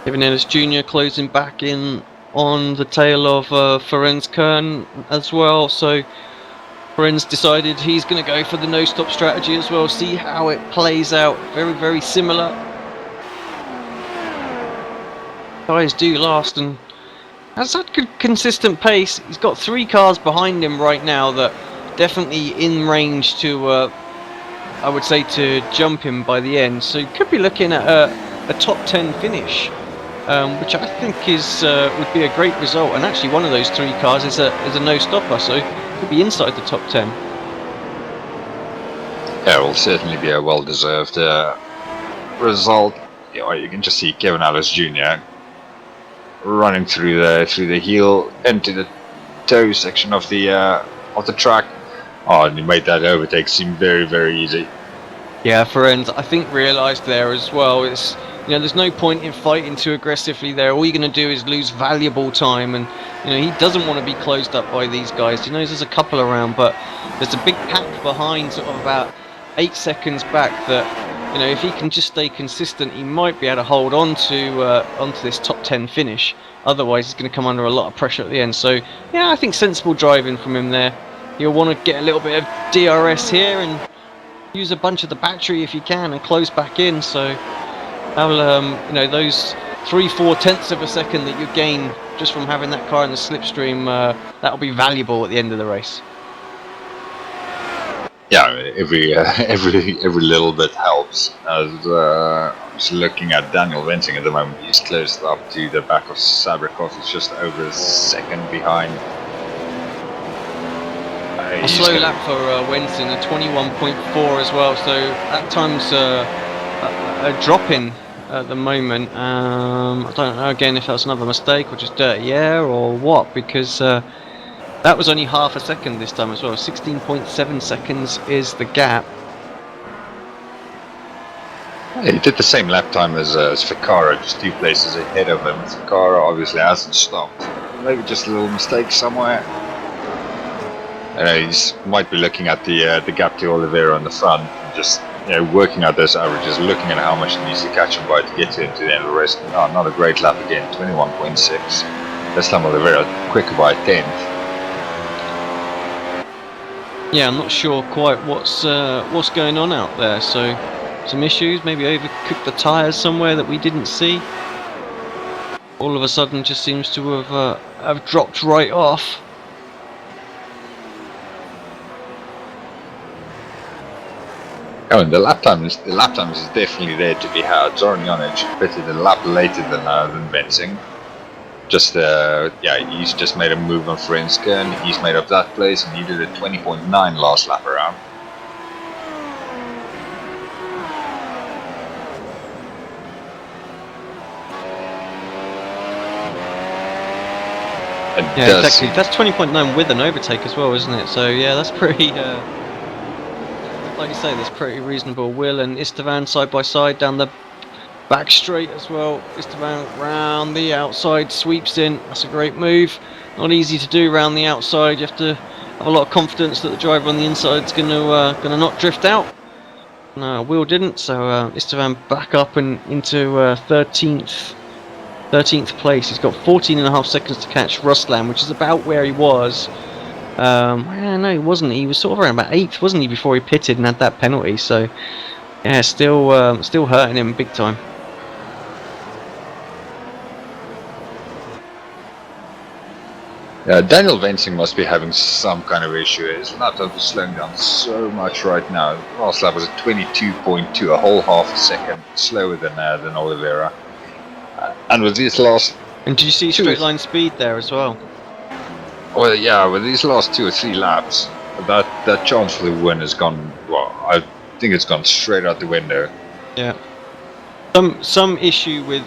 Kevin Ellis Jr. closing back in on the tail of Ferenc Kern as well. So Ferenc decided he's going to go for the no-stop strategy as well. See how it plays out. Very, very similar. Guys do last, and has that good consistent pace. He's got 3 cars behind him right now that definitely in range to I would say to jump him by the end, so you could be looking at a top 10 finish, which I think is would be a great result. And actually one of those 3 cars is a no-stopper, so it could be inside the top 10. Yeah, it will certainly be a well-deserved result. You can just see Kevin Ellis Jr. running through the heel into the toe section of the track. Oh, and he made that overtake seem very, very easy. Yeah, Ferenc, I think realised there as well. It's there's no point in fighting too aggressively there. All you're going to do is lose valuable time, and he doesn't want to be closed up by these guys. He knows there's a couple around, but there's a big pack behind, sort of about 8 seconds back. That if he can just stay consistent, he might be able to hold on to onto this top 10 finish. Otherwise, he's going to come under a lot of pressure at the end. So yeah, I think sensible driving from him there. You'll want to get a little bit of DRS here and use a bunch of the battery if you can, and close back in. So that'll, those 3-4 tenths of a second that you gain just from having that car in the slipstream, that'll be valuable at the end of the race. Yeah, every little bit helps. I was looking at Daniel Wensing at the moment. He's close up to the back of Sabrikov. He's just over a second behind. A slow lap for Wensing, a 21.4 as well. So that time's a drop in at the moment. I don't know again if that's another mistake or just dirty air or what, because that was only half a second this time as well. 16.7 seconds is the gap. Yeah, he did the same lap time as Ficarra, just 2 places ahead of him. Ficarra obviously hasn't stopped. Maybe just a little mistake somewhere. He might be looking at the gap to Oliveira on the front, and just working out those averages, looking at how much he needs to catch him by to get to him to the end of the race. Oh, not a great lap again, 21.6. This time Oliveira quicker by 10th. Yeah, I'm not sure quite what's going on out there. So some issues, maybe overcooked the tyres somewhere that we didn't see. All of a sudden, just seems to have dropped right off. Oh, and the lap times is definitely there to be had. Zornianic pitted a lap later than Bensing. Just he's just made a move on Frenska, and he's made up that place, and he did a 20.9 last lap around. Yeah, exactly. That's 20.9 with an overtake as well, isn't it? So yeah, that's pretty. Like you say, that's pretty reasonable. Will and Istvan side by side down the back straight as well. Istvan round the outside, sweeps in. That's a great move. Not easy to do round the outside. You have to have a lot of confidence that the driver on the inside is gonna not drift out. No, Will didn't. So Istvan back up and into 13th place. He's got 14.5 seconds to catch Ruslan, which is about where he was. No, he wasn't. He was sort of around about 8th, wasn't he, before he pitted and had that penalty? So, yeah, still hurting him big time. Daniel Vensing must be having some kind of issue. His laptop is slowing down so much right now. Last lap was at 22.2, a whole half a second slower than Oliveira. And with these last... And did you see straight line speed there as well? Well, yeah, with these last 2 or 3 laps, that chance for the win has gone... Well, I think it's gone straight out the window. Yeah. Some issue with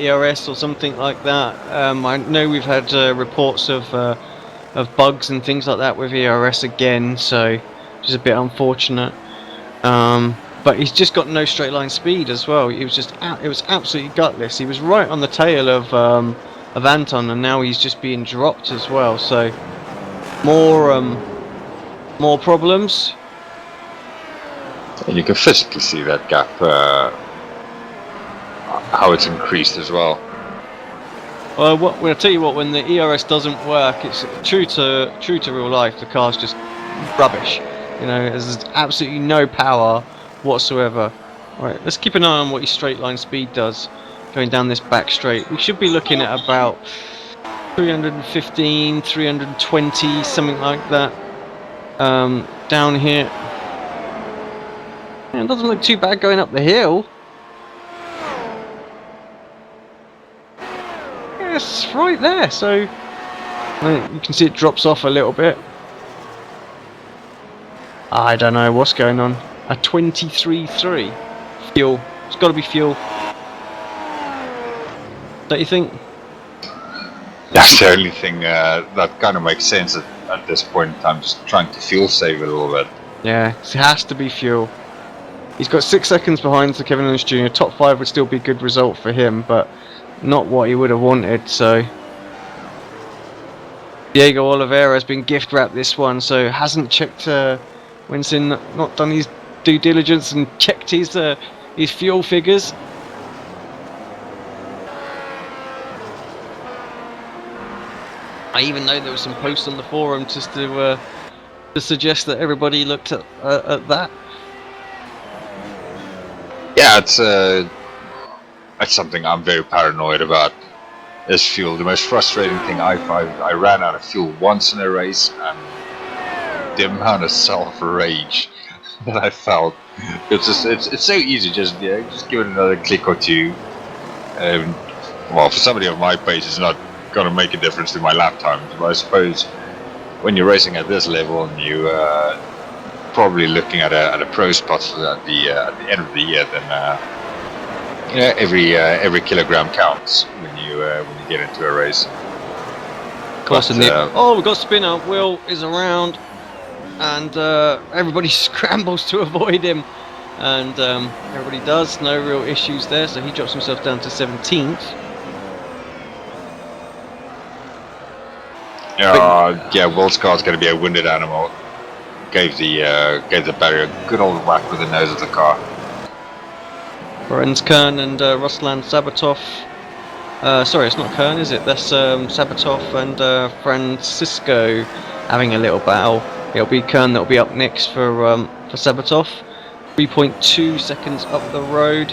ERS or something like that. I know we've had reports of bugs and things like that with ERS again, so which is a bit unfortunate. But he's just got no straight line speed as well. It was absolutely gutless. He was right on the tail of Anton, and now he's just being dropped as well. So more problems. And you can physically see that gap, how it's increased as well. Well, I'll tell you what. When the ERS doesn't work, it's true to real life. The car's just rubbish. There's absolutely no power whatsoever. Right, let's keep an eye on what his straight line speed does going down this back straight. We should be looking at about 315, 320, something like that. Down here. It doesn't look too bad going up the hill. Yeah, it's right there, so you can see it drops off a little bit. I don't know what's going on. A 23.3 fuel. It's got to be fuel. Don't you think? That's the only thing that kind of makes sense at this point in time. Just trying to fuel save a little bit. Yeah, it has to be fuel. He's got 6 seconds behind Sir Kevin Owens Jr. Top 5 would still be a good result for him, but not what he would have wanted. So Diego Oliveira has been gift wrapped this one, so hasn't checked. Winston not done his due diligence and checked his fuel figures. I even know there were some posts on the forum just to suggest that everybody looked at that. Yeah, that's something I'm very paranoid about. Is fuel. The most frustrating thing I ran out of fuel once in a race, and the amount of self-rage that I felt. It's so easy, just give it another click or two. Well, for somebody of my pace, it's not going to make a difference to my lap times, but I suppose when you're racing at this level and you probably looking at a pro spot at the end of the year, then every kilogram counts when you get into a race. Close we've got spinner. Will is around, and everybody scrambles to avoid him, and everybody does. No real issues there, so he drops himself down to 17th. Yeah, Will's car's going to be a wounded animal. Gave the barrier a good old whack with the nose of the car. Lorenz Kern and Ruslan Sabatov. Sorry, it's not Kern, is it? That's Sabatov and Francisco having a little battle. It'll be Kern that'll be up next for Sabatov. 3.2 seconds up the road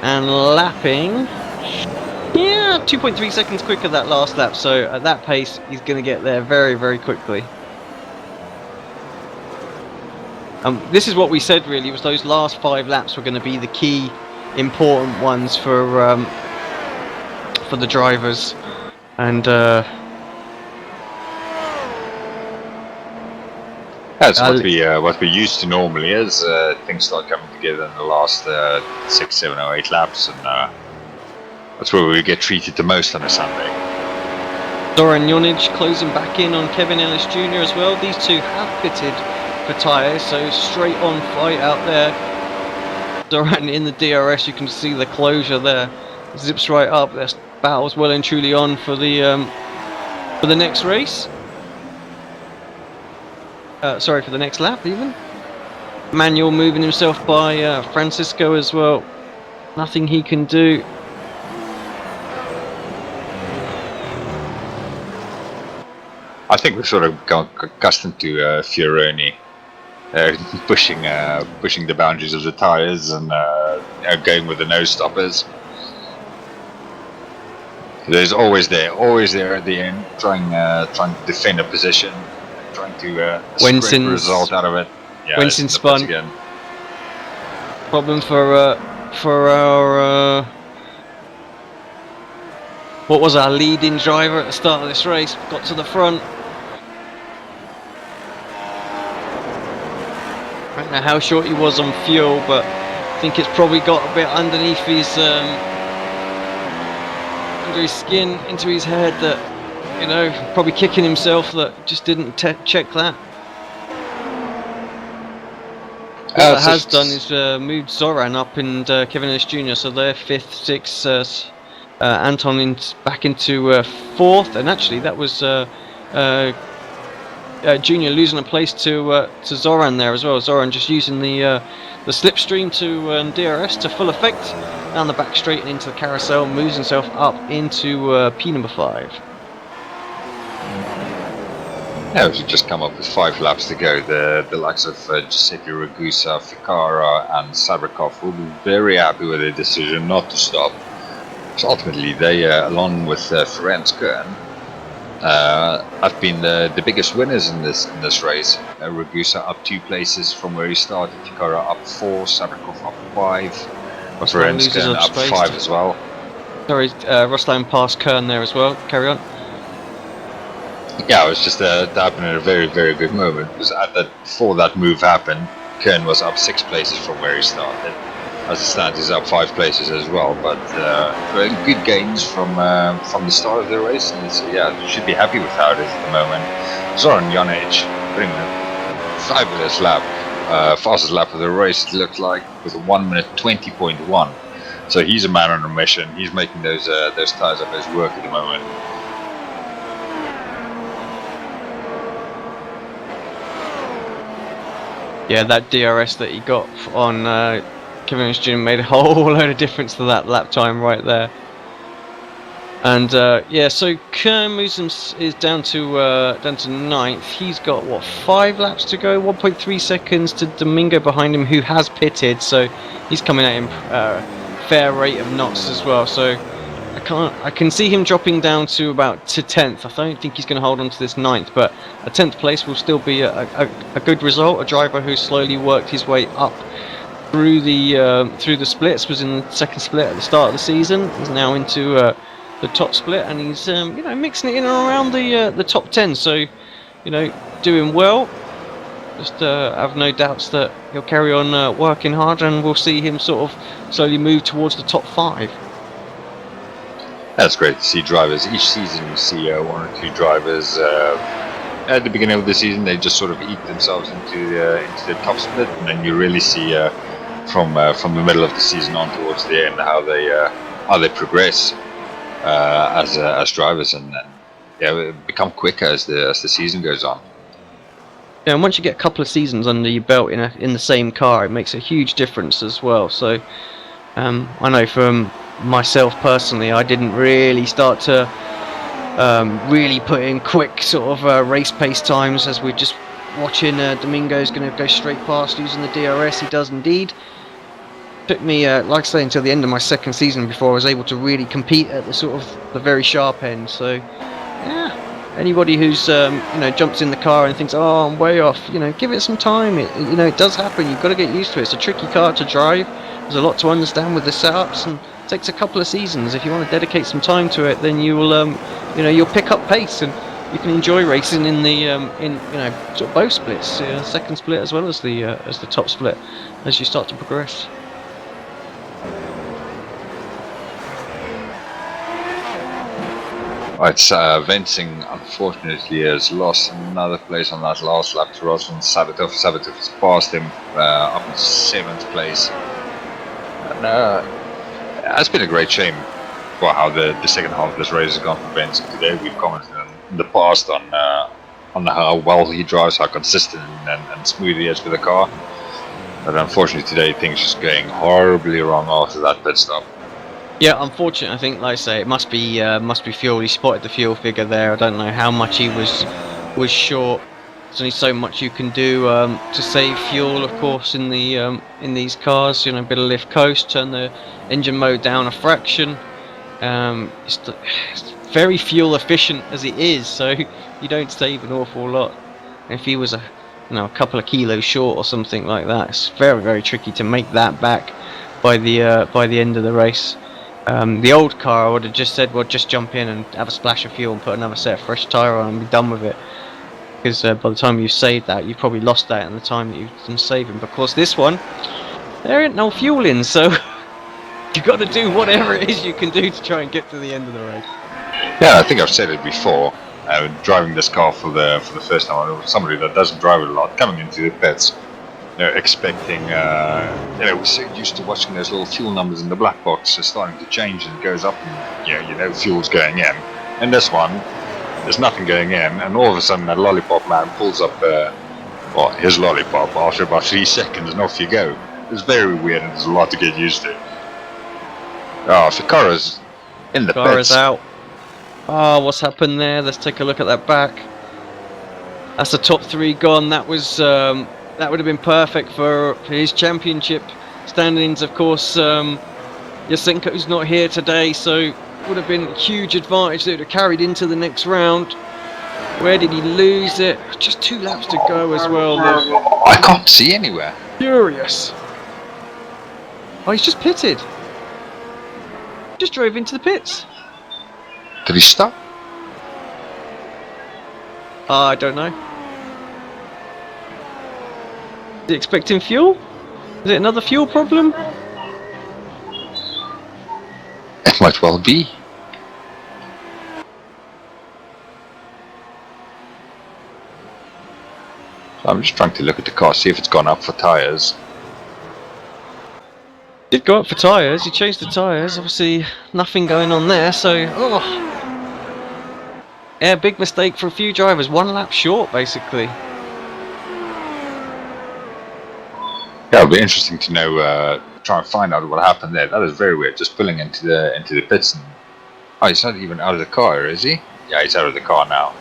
and lapping. Yeah, 2.3 seconds quicker that last lap. So at that pace, he's going to get there very, very quickly. This is what we said really, was those last 5 laps were going to be the key important ones for the drivers, and that's what we used to normally is things start coming together in the last 6, 7 or 8 laps, and that's where we get treated the most on a Sunday. Zoran Jonic closing back in on Kevin Ellis Jr. as well. These two have pitted for tyres, so straight on fight out there. Zoran in the DRS, you can see the closure there, zips right up. Their battle's well and truly on for the next race. Sorry, for the next lap even. Manuel moving himself by Francisco as well. Nothing he can do. I think we've sort of got accustomed to Fioroni pushing the boundaries of the tyres and going with the nose stoppers. There's always there at the end, trying to defend a position, trying to scrape a result out of it. Yeah, Winston spun. Again. Problem for our what was our leading driver at the start of this race. Got to the front. I don't know how short he was on fuel, but I think it's probably got a bit underneath his under his skin, into his head, that, you know, probably kicking himself that just didn't check that. What that has done is moved Zoran up and Kevin Ellis Jr. So they're 5th, 6th. Anton back into 4th, and actually that was Junior losing a place to Zoran there as well. Zoran just using the slipstream to DRS to full effect down the back straight and into the carousel, moves himself up into P number 5. Yeah, we've just come up with 5 laps to go. The likes of Giuseppe Ragusa, Ficarra and Sabrikov will be very happy with their decision not to stop. So ultimately, they, along with Ferenc Kern, have been the biggest winners in this race. Ragusa up 2 places from where he started, Ficarra up 4, Sabrikov up 5, Ferenc Kern up 5 as well. Sorry, Ruslan passed Kern there as well. Carry on. Yeah, it was just that happened at a very, very good moment, because before that move happened, Kern was up 6 places from where he started. As it stands, he's up 5 places as well, but good gains from the start of the race, and should be happy with how it is at the moment. Zoran Jonic putting a fabulous lap, fastest lap of the race, it looked like, with a 1 minute 20.1. So he's a man on a mission. He's making those tyres of his work at the moment. Yeah, that DRS that he got on Kevin Ellis Jr. made a whole load of difference to that lap time right there. And so Kern is down to 9th. He's got what, 5 laps to go, 1.3 seconds to Domingo behind him, who has pitted, so he's coming at him fair rate of knots as well. So I can see him dropping down to 10th. I don't think he's going to hold on to this 9th, but a 10th place will still be a good result. A driver who slowly worked his way up through the splits, was in the 2nd split at the start of the season. He's now into the top split, and he's mixing it in and around the top 10. So, doing well. Just have no doubts that he'll carry on working hard, and we'll see him sort of slowly move towards the top 5. That's great to see drivers. Each season you see 1 or 2 drivers. At the beginning of the season, they just sort of eat themselves into the top split, and then you really see from the middle of the season on towards the end how they progress as drivers, and become quicker as the season goes on. Yeah, and once you get a couple of seasons under your belt in the same car, it makes a huge difference as well. So I know from myself personally, I didn't really start to really put in quick sort of race pace times, as we're just watching. Domingo's going to go straight past using the DRS. He does indeed. Took me, like I say, until the end of my second season before I was able to really compete at the sort of the very sharp end. So, yeah, anybody who's jumps in the car and thinks, "Oh, I'm way off," give it some time. It does happen. You've got to get used to it. It's a tricky car to drive. There's a lot to understand with the setups, and it takes a couple of seasons. If you want to dedicate some time to it, then you will, you'll pick up pace and you can enjoy racing in the sort of both splits, second split as well as the top split, as you start to progress. Right, Vensing unfortunately has lost another place on that last lap to Ross on Sabatov. Sabatov has passed him up in 7th place. And it's been a great shame for how the second half of this race has gone for Vensing today. We've commented in the past on how well he drives, how consistent and smooth he is with the car. But unfortunately today things just going horribly wrong after that pit stop. Yeah, unfortunate. I think, like I say, it must be fuel. He spotted the fuel figure there. I don't know how much he was short. There's only so much you can do to save fuel, of course, in these cars. Bit of lift coast, turn the engine mode down a fraction. It's very fuel efficient as it is, so you don't save an awful lot. And if he was a couple of kilos short or something like that, it's very, very tricky to make that back by the end of the race. The old car, I would have just said, well, just jump in and have a splash of fuel and put another set of fresh tyre on and be done with it. Because by the time you've saved that, you've probably lost that in the time that you've been saving. Because this one, there ain't no fuel in, so you've got to do whatever it is you can do to try and get to the end of the race. Yeah, I think I've said it before. Driving this car for the first time, somebody that doesn't drive it a lot, coming into the pits, expecting, we're so used to watching those little fuel numbers in the black box starting to change, and it goes up, and fuel's going in. And this one, there's nothing going in, and all of a sudden that lollipop man pulls up his lollipop after about 3 seconds, and off you go. It's very weird, and there's a lot to get used to. Oh, Fikara's in the pits. Fikara's out. Oh, what's happened there? Let's take a look at that back. That's the top 3 gone. That was that would have been perfect for his championship standings. Of course, Yasenko's not here today, so would have been a huge advantage that would have carried into the next round. Where did he lose it? Just 2 laps to go as well. I can't see anywhere. Furious. Oh, he's just pitted. Just drove into the pits. Did he stop? I don't know. Is he expecting fuel? Is it another fuel problem? It might well be. So I'm just trying to look at the car, see if it's gone up for tyres. Did go up for tyres. He changed the tyres. Obviously, nothing going on there. So, yeah, big mistake for a few drivers. 1 lap short, basically. Yeah, it'll be interesting to know. Try and find out what happened there. That is very weird. Just pulling into the pits. And, he's not even out of the car, is he? Yeah, he's out of the car now.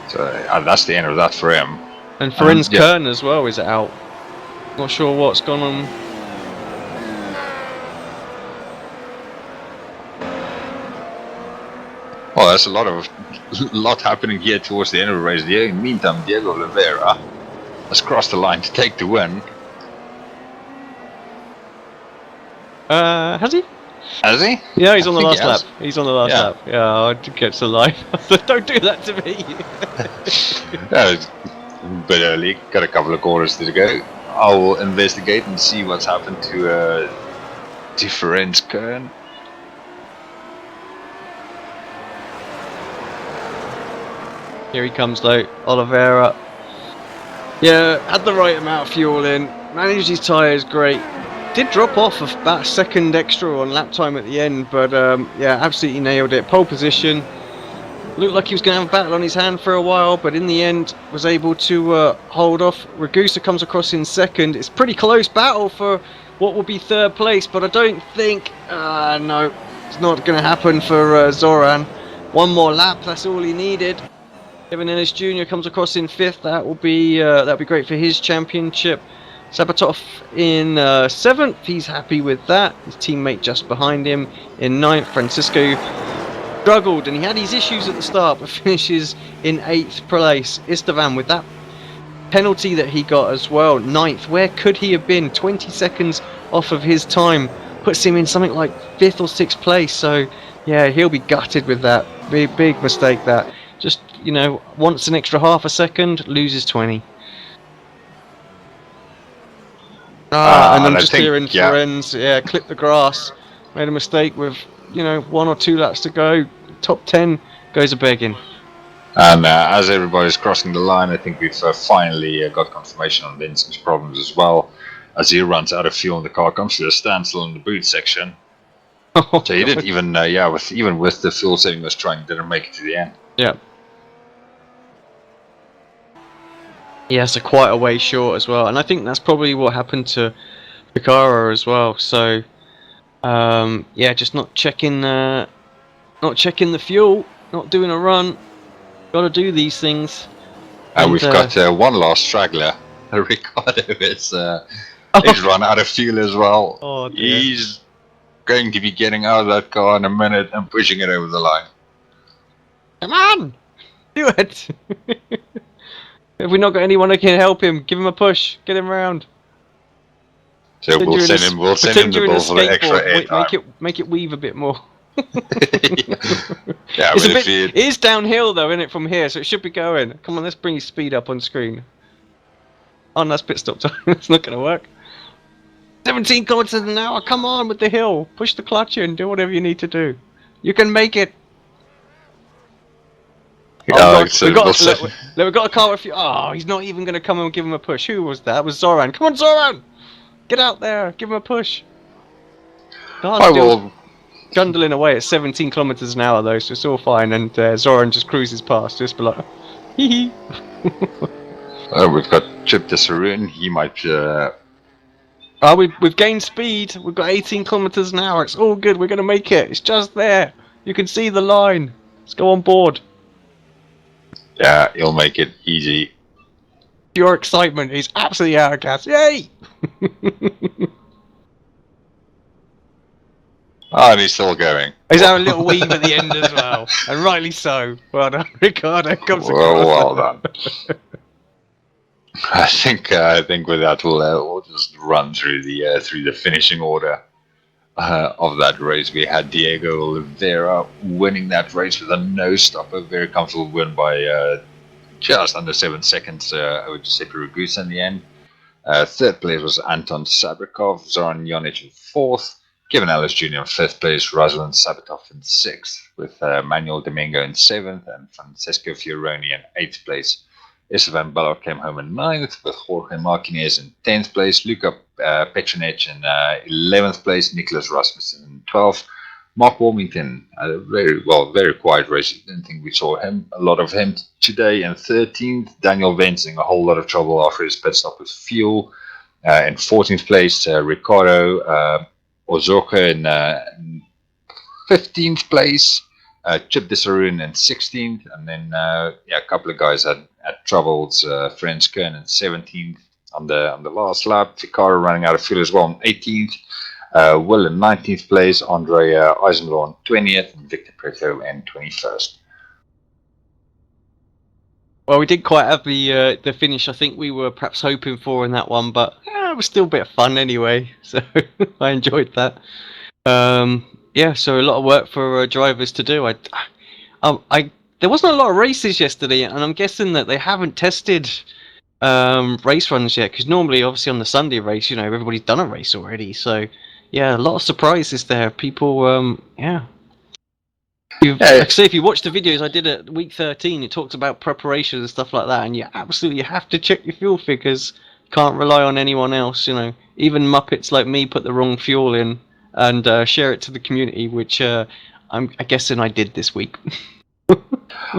So that's the end of that for him. And Ferenc Kern as well is out. Not sure what's gone on. Well, there's a lot happening here towards the end of the race. In the meantime, Diego Oliveira has crossed the line to take the win. Has he? Has he? Yeah, he's on the last lap. He's on the last lap. Yeah, I did catch the line. Don't do that to me. It's a bit early. Got a couple of quarters to go. I'll investigate and see what's happened to Ferenc Kern. Here he comes though, Oliveira. Yeah, had the right amount of fuel in, managed his tyres great. Did drop off about a second extra on lap time at the end, but yeah, absolutely nailed it. Pole position. Looked like he was going to have a battle on his hand for a while, but in the end was able to hold off. Ragusa comes across in second. It's a pretty close battle for what will be third place, but I don't think... no, it's not going to happen for Zoran. One more lap, that's all he needed. Kevin Ellis Jr. comes across in fifth. That'll be great for his championship. Sabatov in seventh. He's happy with that. His teammate just behind him in ninth. Francisco struggled and he had his issues at the start, but finishes in 8th place. Istvan with that penalty that he got as well, 9th. Where could he have been? 20 seconds off of his time puts him in something like 5th or 6th place. So yeah, he'll be gutted with that. Big mistake that. Just, wants an extra half a second, loses 20. And I'm just hearing Ferenz, clip the grass. Made a mistake with 1 or 2 laps to go. Top 10 goes a begging. And as everybody's crossing the line, I think we've finally got confirmation on Vincent's problems as well. As he runs out of fuel and the car comes to a standstill in the boot section. So he didn't even, even with the fuel saving he was trying, didn't make it to the end. Yeah. Yeah, so quite a way short as well. And I think that's probably what happened to Picaro as well. So, just not checking the fuel, not doing a run. Got to do these things. And we've got one last straggler. Ricardo is he's run out of fuel as well. Oh, dear. He's going to be getting out of that car in a minute and pushing it over the line. Come on, do it. If we've not got anyone that can help him, give him a push, get him round. So we'll send him the ball for the extra airtime. Make it weave a bit more. Yeah, it is downhill though, isn't it, from here? So it should be going. Come on, let's bring his speed up on screen. Oh, that's pit stop time. It's not going to work. 17 kilometers an hour. Come on with the hill. Push the clutch in. Do whatever you need to do. You can make it. We've got a car with you. Oh, he's not even going to come and give him a push. Who was that? That was Zoran. Come on, Zoran! Get out there. Give him a push. Gundling away at 17 kilometers an hour though, so it's all fine. And Zoran just cruises past, just be like, hee hee. We've got Chip de Saroon. He might. We've gained speed. We've got 18 kilometers an hour. It's all good. We're going to make it. It's just there. You can see the line. Let's go on board. Yeah, he'll make it easy. Your excitement is absolutely out of gas. Yay! And he's still going. He's having a little weave at the end as well. And rightly so. Well done, Ricardo. Comes well done. I think with that we'll just run through the finishing order of that race. We had Diego Oliveira winning that race with a no-stopper, very comfortable win by just under 7 seconds over Giuseppe Ragusa in the end. Third place was Anton Sabrikov, Zoran Jonic in fourth, Kevin Ellis Jr. in fifth place, Razvan Sabatov in sixth, with Manuel Domingo in seventh and Francesco Fioroni in eighth place. Istvan Ballard came home in ninth, with Jorge Martinez in 10th place, Luka Petronich in 11th place, Nicholas Rasmussen in 12th, Mark Warmington, a very quiet race. I didn't think we saw a lot of him today in 13th. Daniel Vensing, a whole lot of trouble after his pit stop with fuel. In 14th place, Ricardo Ozorka in 15th place. Chip de Saroon in 16th, and then a couple of guys had troubles. Franz Kern in 17th on the last lap. Ficaro running out of fuel as well in 18th. Will in 19th place. Andre Eisenlaw in 20th, and Victor Preto in 21st. Well, we didn't quite have the finish I think we were perhaps hoping for in that one, but it was still a bit of fun anyway. So I enjoyed that. So a lot of work for drivers to do. There wasn't a lot of races yesterday, and I'm guessing that they haven't tested race runs yet, because normally, obviously, on the Sunday race, everybody's done a race already. So, yeah, a lot of surprises there. People, Like I say, if you watch the videos I did at week 13, it talks about preparation and stuff like that, and you absolutely have to check your fuel figures. Can't rely on anyone else, Even Muppets like me put the wrong fuel in and share it to the community, which I'm guessing I did this week.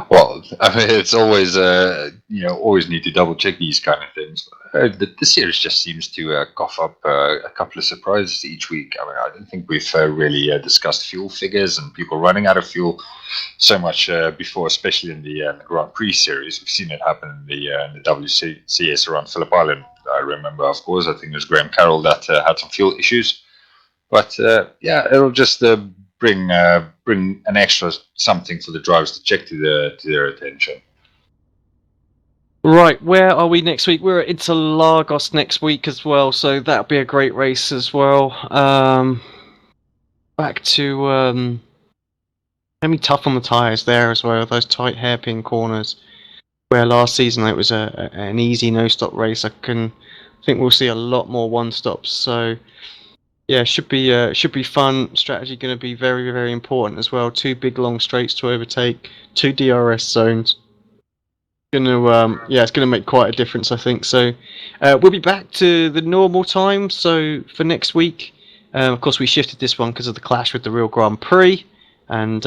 Well, I mean, it's always always need to double check these kind of things. The series just seems to cough up a couple of surprises each week. I mean, I don't think we've really discussed fuel figures and people running out of fuel so much before, especially in the Grand Prix series. We've seen it happen in the WCS around Phillip Island. I remember, of course, I think it was Graham Carroll that had some fuel issues. But yeah, it'll just bring an extra something for the drivers to check to their attention. Right, where are we next week? We're at Interlagos next week as well, so that'll be a great race as well. Back to gonna be tough on the tyres there as well. Those tight hairpin corners. Where last season it was an easy no-stop race, I think we'll see a lot more one-stops. So yeah, should be fun. Strategy going to be very, very important as well. 2 big long straights to overtake, 2 DRS zones. It's gonna make quite a difference, I think. So we'll be back to the normal time. So for next week, of course, we shifted this one because of the clash with the real Grand Prix, and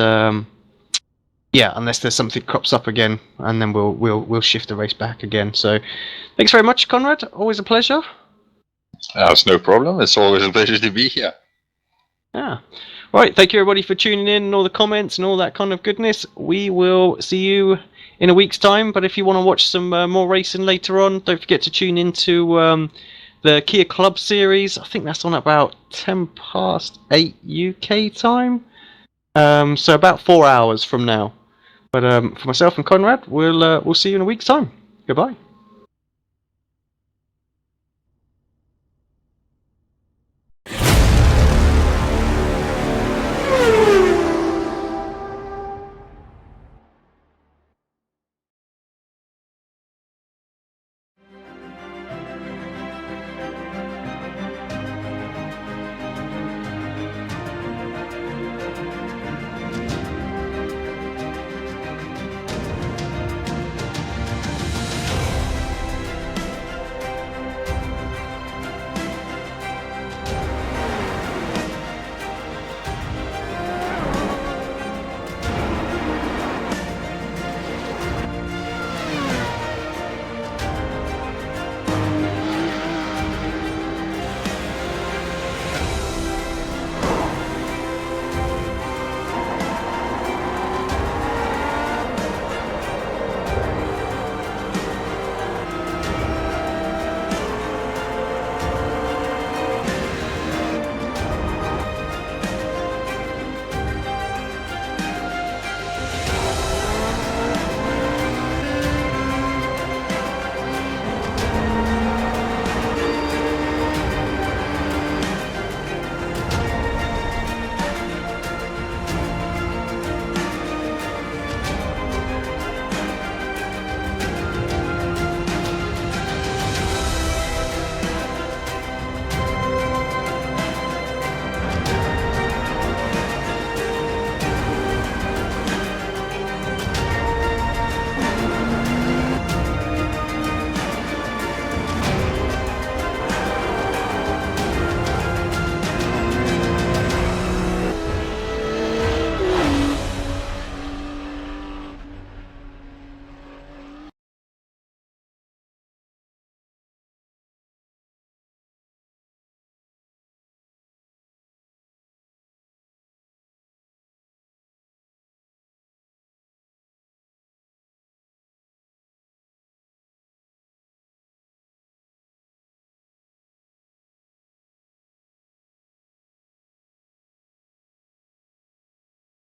unless there's something crops up again, and then we'll shift the race back again. So thanks very much, Conrad. Always a pleasure. That's no problem. It's always a pleasure to be here. Yeah. Right. Thank you, everybody, for tuning in and all the comments and all that kind of goodness. We will see you in a week's time. But if you want to watch some more racing later on, don't forget to tune into the Kia Club Series. I think that's on about 8:10 UK time. So about 4 hours from now. But for myself and Conrad, we'll see you in a week's time. Goodbye.